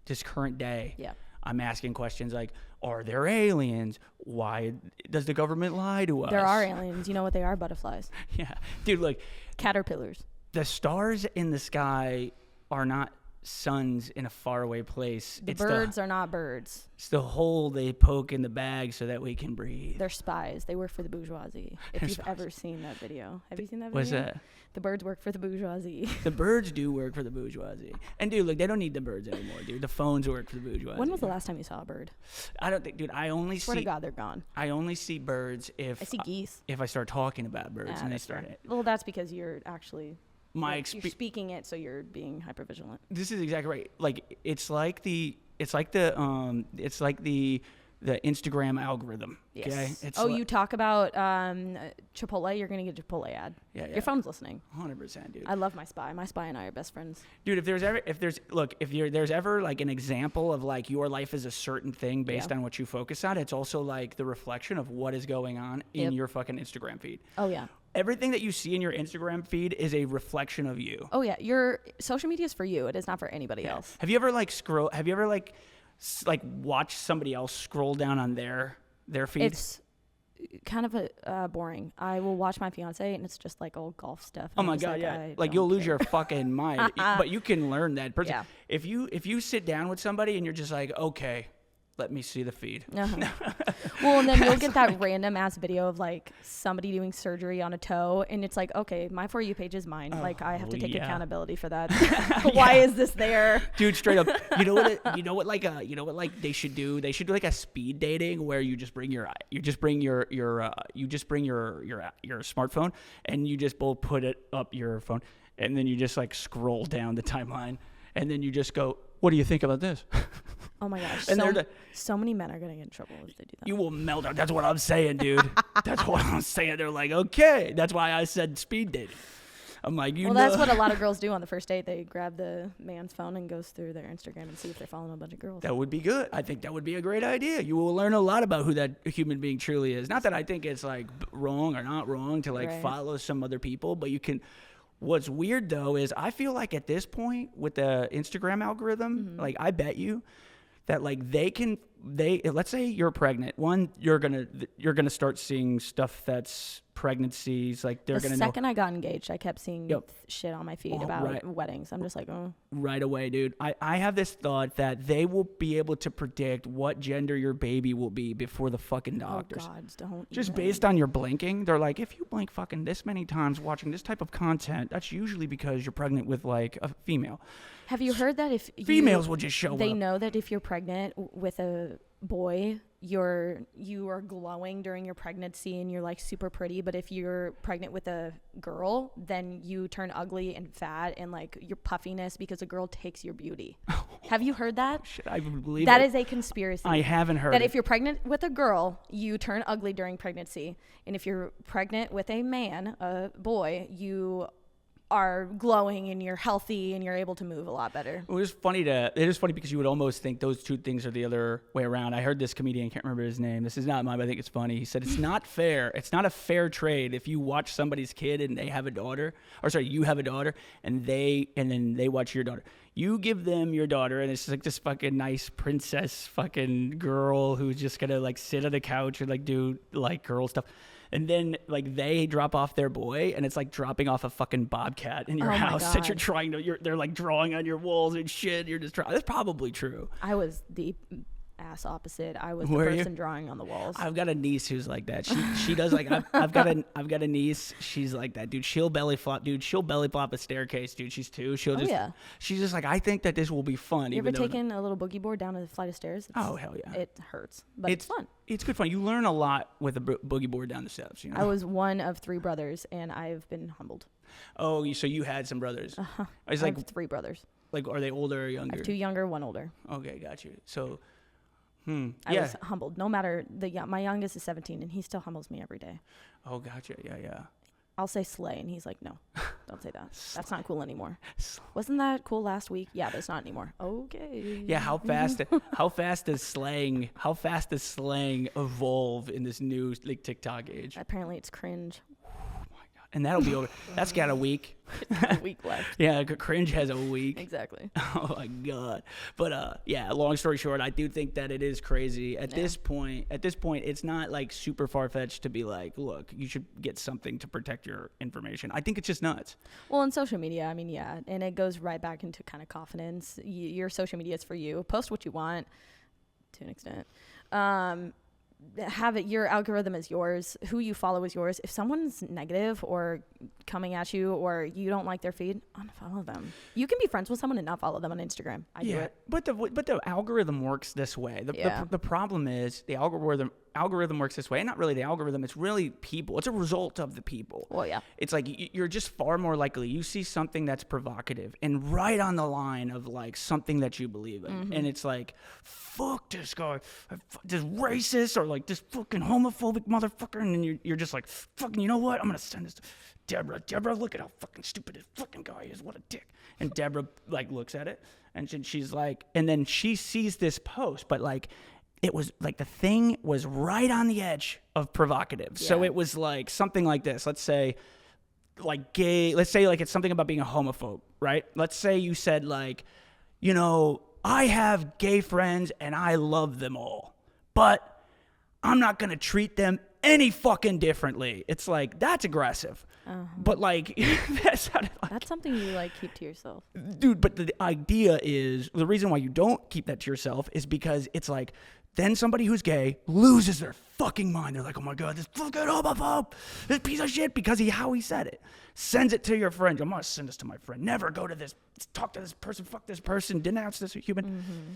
this current day, I'm asking questions like, are there aliens? Why does the government lie to us? There are aliens. You know what they are? Butterflies. Yeah. Dude, like. Caterpillars. The stars in the sky are not suns in a faraway place. The birds are not birds. It's the hole they poke in the bag so that we can breathe. They're spies. They work for the bourgeoisie. If you've ever seen that video. Have you seen that video? What's that? The birds work for the bourgeoisie. The birds do work for the bourgeoisie. And dude, look, they don't need the birds anymore, dude. The phones work for the bourgeoisie. When was the last time you saw a bird? I don't think, dude, Swear to God, they're gone. I only see birds if I see geese. If I start talking about birds and they start it. Well, that's because you're actually you're speaking it, so you're being hypervigilant. This is exactly right. Like it's like the Instagram algorithm. Yes. Okay? You talk about Chipotle, you're gonna get a Chipotle ad. Yeah. Your phone's listening. 100%, dude. I love my spy. My spy and I are best friends. Dude, if there's ever like an example of like your life is a certain thing based on what you focus on, it's also like the reflection of what is going on in your fucking Instagram feed. Oh yeah. Everything that you see in your Instagram feed is a reflection of you. Oh yeah, your social media is for you. It is not for anybody else. Have you ever watched somebody else scroll down on their feed? It's kind of boring. I will watch my fiance and it's just like old golf stuff. Oh my God, yeah. Like you'll lose your fucking mind. But you can learn that. Yeah. If you sit down with somebody and you're just like, okay, let me see the feed. Well, and then you'll get that random ass video of like somebody doing surgery on a toe, and it's like, okay, my For You page is mine. Like I have to take accountability for that. Why is this there, dude? Straight up. You know what they should do? They should do like a speed dating where you just bring your smartphone and you just both put it up your phone, and then you just like scroll down the timeline, and then you just go, what do you think about this? Oh my gosh. And so many men are going to get in trouble if they do that. You will melt out. That's what I'm saying, dude. That's what I'm saying. They're like, okay. That's why I said speed dating. I'm like, that's what a lot of girls do on the first date. They grab the man's phone and goes through their Instagram and see if they're following a bunch of girls. That would be good. I think that would be a great idea. You will learn a lot about who that human being truly is. Not that I think it's like wrong or not wrong to like follow some other people, but you can. What's weird though is I feel like at this point with the Instagram algorithm, like I bet you that like let's say you're pregnant. One, you're gonna start seeing stuff that's pregnancies. Like they're gonna. The second I got engaged, I kept seeing shit on my feed about weddings. I'm just like, oh. Right away, dude. I have this thought that they will be able to predict what gender your baby will be before the fucking doctors. Oh God, don't. Just based on your blinking, they're like, if you blink fucking this many times watching this type of content, that's usually because you're pregnant with like a female. Have you heard that if females will just show up? They know that if you're pregnant with a boy, you are glowing during your pregnancy and you're like super pretty, but if you're pregnant with a girl, then you turn ugly and fat and like your puffiness because a girl takes your beauty. Have you heard that? Shit, I would believe that is a conspiracy. I haven't heard that if you're pregnant with a girl, you turn ugly during pregnancy, and if you're pregnant with a man, a boy, you are glowing and you're healthy and you're able to move a lot better. It is funny because you would almost think those two things are the other way around. I heard this comedian, can't remember his name. This is not mine, but I think it's funny. He said it's not fair. It's not a fair trade if you watch somebody's kid and they have a daughter, you have a daughter and then they watch your daughter. You give them your daughter and it's like this fucking nice princess fucking girl who's just gonna like sit on the couch and like do like girl stuff. And then like they drop off their boy, and it's like dropping off a fucking bobcat in your Oh my house that you're God. trying to. They're like drawing on your walls and shit. You're just trying. That's probably true. I was the ass opposite. I was the Were you? person drawing on the walls. I've got a niece who's like that. She does like I've got a niece. She's like that, dude. She'll belly flop, dude. She'll belly flop a staircase, dude. She's 2. She'll just yeah. she's just like, I think that this will be fun. You ever even though taken a little boogie board down a flight of stairs? Oh hell yeah! It hurts, but it's fun. It's good fun. You learn a lot with a boogie board down the steps. You know. I was one of 3 brothers, and I've been humbled. Oh, so you had some brothers? Uh-huh. It's I like have 3 brothers. like are they older or I younger? have 2 younger, 1 older. Okay, got you. So, I yeah. was humbled. No matter my youngest is 17, and he still humbles me every day. Oh, gotcha. Yeah. I'll say slay, and he's like, no, don't say that. That's not cool anymore. Wasn't that cool last week? Yeah, but it's not anymore. Okay. Yeah, how fast does slang evolve in this new like TikTok age? Apparently, it's cringe. And that'll be over. That's got a week. A week left. Yeah, cringe has a week. Exactly. Oh my god. But yeah, long story short, I do think that it is crazy. At this point, it's not like super far-fetched to be like, look, you should get something to protect your information. I think it's just nuts. Well, in social media, I mean, yeah, and it goes right back into kind of confidence. Your social media is for you. Post what you want to an extent. Have it, your algorithm is yours. Who you follow is yours. If someone's negative or coming at you or you don't like their feed, unfollow them. You can be friends with someone and not follow them on Instagram. I do it. But the algorithm works this way. The problem is the algorithm works this way. And not really the algorithm. It's really people. It's a result of the people. Well, yeah. It's like you're just far more likely. You see something that's provocative and right on the line of like something that you believe in. Mm-hmm. And it's like, fuck this guy, this racist or like this fucking homophobic motherfucker. And then you're just like, fucking, you know what? I'm going to send this to Deborah. Deborah, look at how fucking stupid this fucking guy is. What a dick. And Deborah like looks at it and she's like, and then she sees this post, but like, it was like the thing was right on the edge of provocative. Yeah. So it was like something like this. Let's say like gay. Let's say like it's something about being a homophobe, right? Let's say you said like, you know, I have gay friends and I love them all, but I'm not going to treat them any fucking differently. It's like, that's aggressive. Uh-huh. But like, that's something you like keep to yourself. Dude, but the idea is, the reason why you don't keep that to yourself is because it's like, then somebody who's gay loses their fucking mind. They're like, oh my God, this fucking homophobe, this piece of shit, because how he said it. Sends it to your friend. I'm going to send this to my friend. Never go to this, talk to this person, fuck this person, denounce this human. Mm-hmm.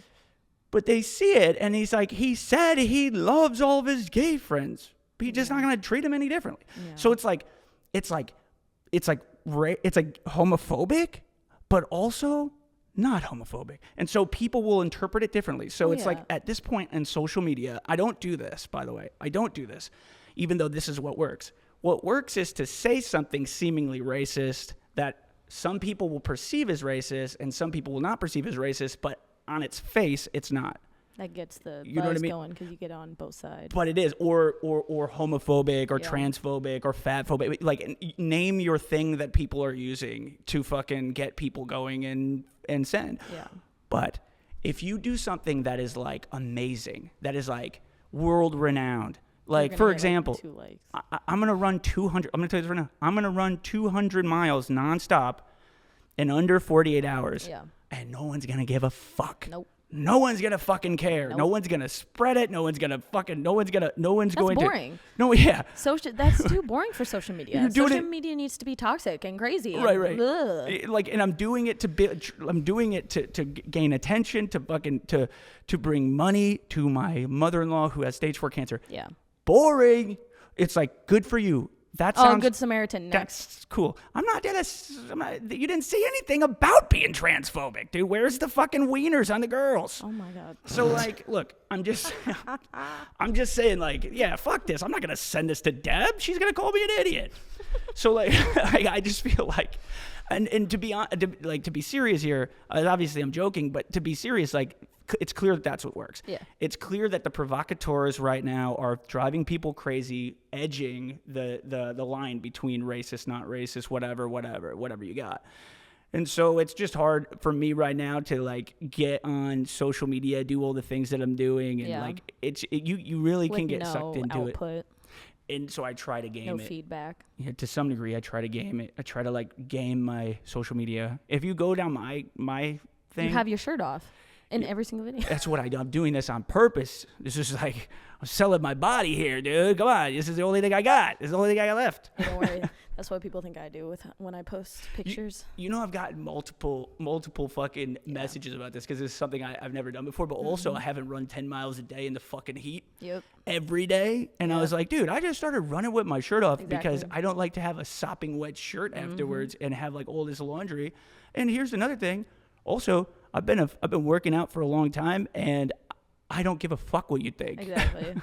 But they see it, and he's like, he said he loves all of his gay friends, but he's just not going to treat them any differently. Yeah. So it's like homophobic, but also not homophobic. And so people will interpret it differently. So it's like at this point in social media, I don't do this, by the way. I don't do this, even though this is what works. What works is to say something seemingly racist that some people will perceive as racist and some people will not perceive as racist, but on its face, it's not. That gets the buzz going because you get on both sides. But it is, or homophobic, or transphobic, or fatphobic. Like, name your thing that people are using to fucking get people going and send. Yeah. But if you do something that is like amazing, that is like world renowned, like for example, like I'm gonna run 200. I'm gonna tell you this right now. I'm gonna run 200 miles nonstop in under 48 hours. Yeah. And no one's gonna give a fuck. Nope. No one's gonna fucking care. Nope. No one's gonna spread it. No one's gonna fucking. That's boring. No, yeah. That's too boring for social media. Social media needs to be toxic and crazy. Right. Like, and I'm doing it to gain attention, to bring money to my mother-in-law who has stage 4 cancer. Yeah. Boring. It's like, good for you. That sounds, Good Samaritan. Next. That's cool. You didn't say anything about being transphobic, dude. Where's the fucking wieners on the girls? Oh my God. So like, look, I'm just saying, like, yeah, fuck this. I'm not gonna send this to Deb. She's gonna call me an idiot. So like, I just feel like, and to be serious here, obviously I'm joking, but to be serious, like, it's clear that that's what works. Yeah. It's clear that the provocateurs right now are driving people crazy, edging the line between racist, not racist, whatever you got. And so it's just hard for me right now to like get on social media, do all the things that I'm doing, and like you really can get sucked into output. And so I try to game No it. feedback. Yeah, to some degree, I try to game it. I try to like game my social media. If you go down my thing, You have your shirt off in every single video. that's what I'm doing this on purpose. This is like I'm selling my body here, dude. Come on, this is the only thing I got. This is the only thing I got left. Hey, don't worry. That's what people think I do when I post pictures. You know, I've gotten multiple fucking messages about this because it's something I've never done before. But also, I haven't run 10 miles a day in the fucking heat every day. And I was like, dude, I just started running with my shirt off because I don't like to have a sopping wet shirt afterwards and have like all this laundry. And here's another thing. Also, I've been working out for a long time, and I don't give a fuck what you think. Exactly.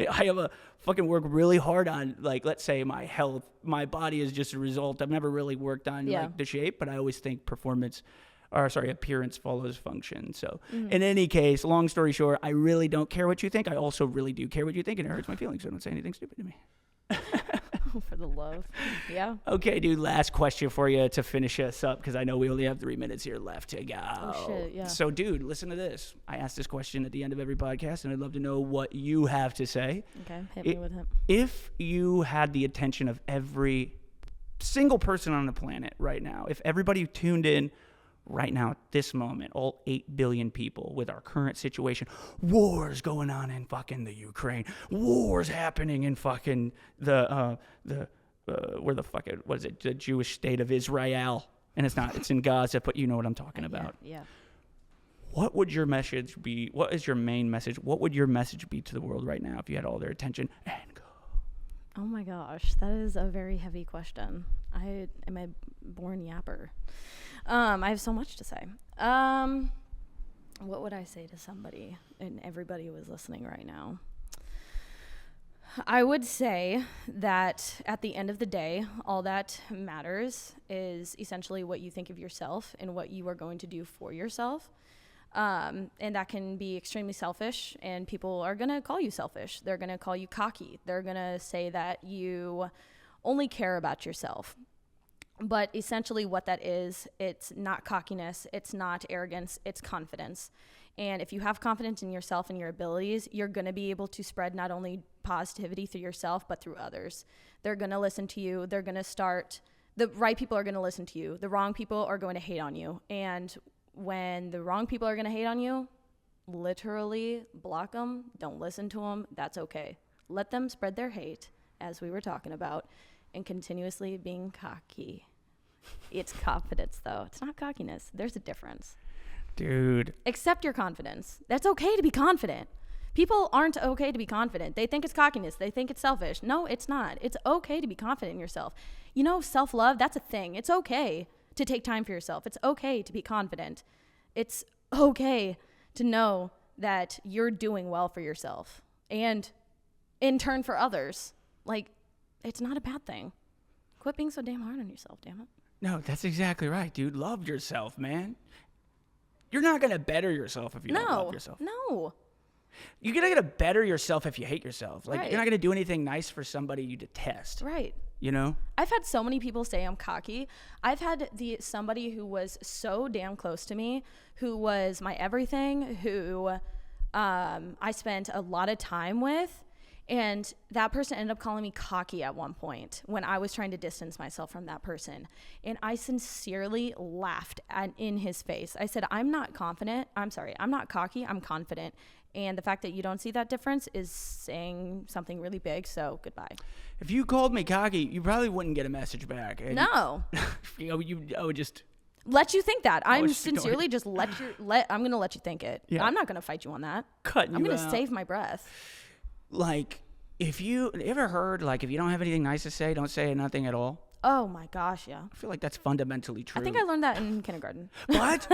I have a fucking work really hard on, like, let's say my health. My body is just a result. I've never really worked on like the shape, but I always think appearance follows function. So in any case, long story short, I really don't care what you think. I also really do care what you think, and it hurts my feelings, so don't say anything stupid to me. For the love. Yeah. Okay, dude, last question for you to finish us up because I know we only have 3 minutes here left to go. Oh, shit, yeah. So, dude, listen to this. I ask this question at the end of every podcast, and I'd love to know what you have to say. Okay, hit me with it. If you had the attention of every single person on the planet right now, if everybody tuned in right now at this moment, all 8 billion people with our current situation, wars going on in fucking the Ukraine, wars happening in fucking the Jewish state of Israel, and it's in Gaza, but you know what I'm talking about. Yeah. What would your message be? What is your main message? What would your message be to the world right now if you had all their attention? And go. Oh my gosh, that is a very heavy question. I am a born yapper. I have so much to say. What would I say to somebody and everybody who is listening right now? I would say that at the end of the day, all that matters is essentially what you think of yourself and what you are going to do for yourself. And that can be extremely selfish, and people are going to call you selfish. They're going to call you cocky. They're going to say that you only care about yourself. But essentially what that is, it's not cockiness, it's not arrogance, it's confidence. And if you have confidence in yourself and your abilities, you're going to be able to spread not only positivity through yourself, but through others. They're going to listen to you. They're going to the right people are going to listen to you. The wrong people are going to hate on you. And when the wrong people are going to hate on you, literally block them. Don't listen to them. That's okay. Let them spread their hate, as we were talking about, and continuously being cocky. It's confidence, though. It's not cockiness. There's a difference. Dude. Accept your confidence. That's okay to be confident. People aren't okay to be confident. They think it's cockiness. They think it's selfish. No, it's not. It's okay to be confident in yourself. You know, self-love, that's a thing. It's okay to take time for yourself. It's okay to be confident. It's okay to know that you're doing well for yourself and in turn for others. Like, it's not a bad thing. Quit being so damn hard on yourself, damn it. No, that's exactly right, dude. Love yourself, man. You're not going to better yourself if you don't love yourself. No. You're not going to better yourself if you hate yourself. Like, Right. You're not going to do anything nice for somebody you detest. Right. You know? I've had so many people say I'm cocky. I've had somebody who was so damn close to me, who was my everything, who I spent a lot of time with, and that person ended up calling me cocky at one point when I was trying to distance myself from that person. And I sincerely laughed in his face. I said, I'm not confident. I'm sorry. I'm not cocky. I'm confident. And the fact that you don't see that difference is saying something really big. So goodbye. If you called me cocky, you probably wouldn't get a message back. And No. I would just... Let you think that. I'm just sincerely just I'm going to let you think it. Yeah. I'm not going to fight you on that. Cutting I'm you going to out. save my breath. Like, if you ever heard, like, if you don't have anything nice to say, don't say nothing at all? Oh my gosh, yeah. I feel like that's fundamentally true. I think I learned that in kindergarten. But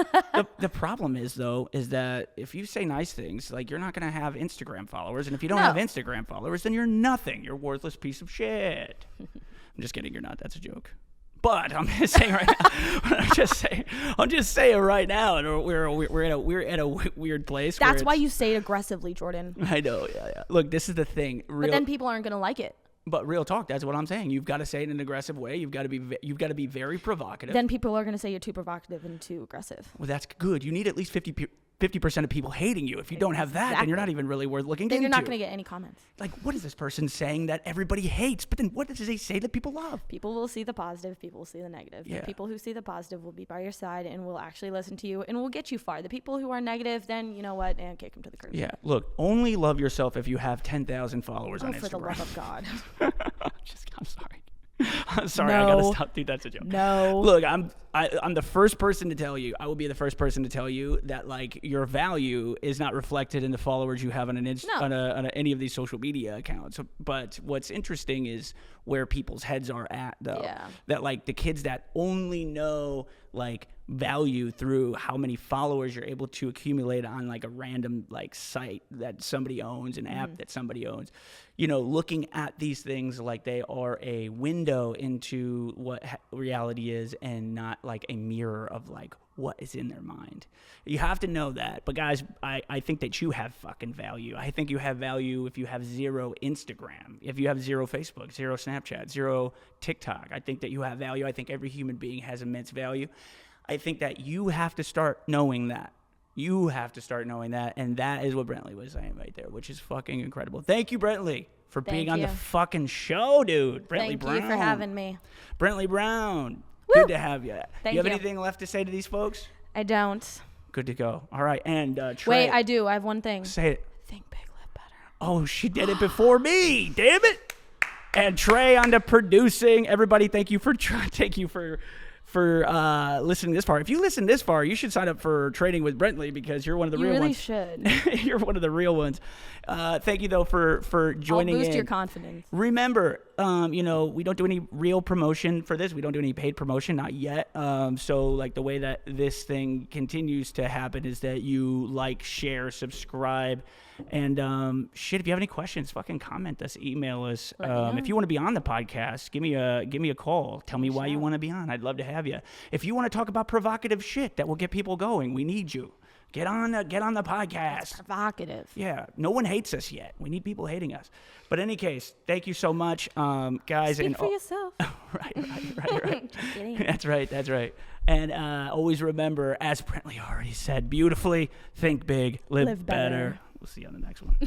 the problem is, though, is that if you say nice things, like, you're not going to have Instagram followers. And if you don't have Instagram followers, then you're nothing. You're a worthless piece of shit. I'm just kidding. You're not. That's a joke. But I'm just saying right now. I'm just saying right now, and we're at a weird place. That's why you say it aggressively, Jordan. I know, yeah. Look, this is the thing. But then people aren't going to like it. But real talk, that's what I'm saying. You've got to say it in an aggressive way. You've got to be very provocative. Then people are going to say you're too provocative and too aggressive. Well, that's good. You need at least 50 50% of people hating you. If you don't have that, then you're not even really worth looking into. Then you're not going to get any comments. Like, what is this person saying that everybody hates? But then what does they say that people love? People will see the positive. People will see the negative. Yeah. The people who see the positive will be by your side and will actually listen to you and will get you far. The people who are negative, then you know what? And kick them to the curb. Yeah. Look, only love yourself if you have 10,000 followers on Instagram. For the love of God. I'm sorry. I'm sorry, No. I gotta stop, dude. That's a joke. No. Look, I'm the first person to tell you. I will be the first person to tell you that like your value is not reflected in the followers you have on on any of these social media accounts. But what's interesting is where people's heads are at, though. Yeah. That like the kids that only know like value through how many followers you're able to accumulate on like a random like site that somebody owns, an app that somebody owns, you know, looking at these things like they are a window into what reality is and not like a mirror of like what is in their mind. You have to know that. But guys, I think that you have fucking value. I think you have value if you have 0 Instagram, if you have 0 Facebook, 0 Snapchat, 0 TikTok. I think that you have value. I think every human being has immense value. I think that you have to start knowing that. You have to start knowing that. And that is what Brently was saying right there, which is fucking incredible. Thank you, Brently, for being on the fucking show, dude. Brently Brown. Thank you for having me. Brently Brown. Woo! Good to have you. Thank you have you. anything left to say to these folks? I don't. Good to go. All right. And Trey. Wait, I do. I have one thing. Say it. Think big, live better. Oh, she did it before me. Damn it. And Trey on the producing. Everybody, thank you for listening this far. If you listen this far, you should sign up for Trading with Brently because you're one of the real ones. You really should. You're one of the real ones. Thank you though for joining in. I'll boost your confidence. Remember, we don't do any real promotion for this. We don't do any paid promotion, not yet. So like the way that this thing continues to happen is that you like, share, subscribe, and if you have any questions, fucking comment us, email us. If you want to be on the podcast, give me a call. Tell me why you want to be on. I'd love to have you. If you want to talk about provocative shit that will get people going, we need you. Get on the podcast. That's provocative. Yeah, no one hates us yet. We need people hating us. But in any case, thank you so much, guys. Speak for yourself. Right. Just kidding. That's right. And always remember, as Brently already said beautifully, think big, live better. We'll see you on the next one.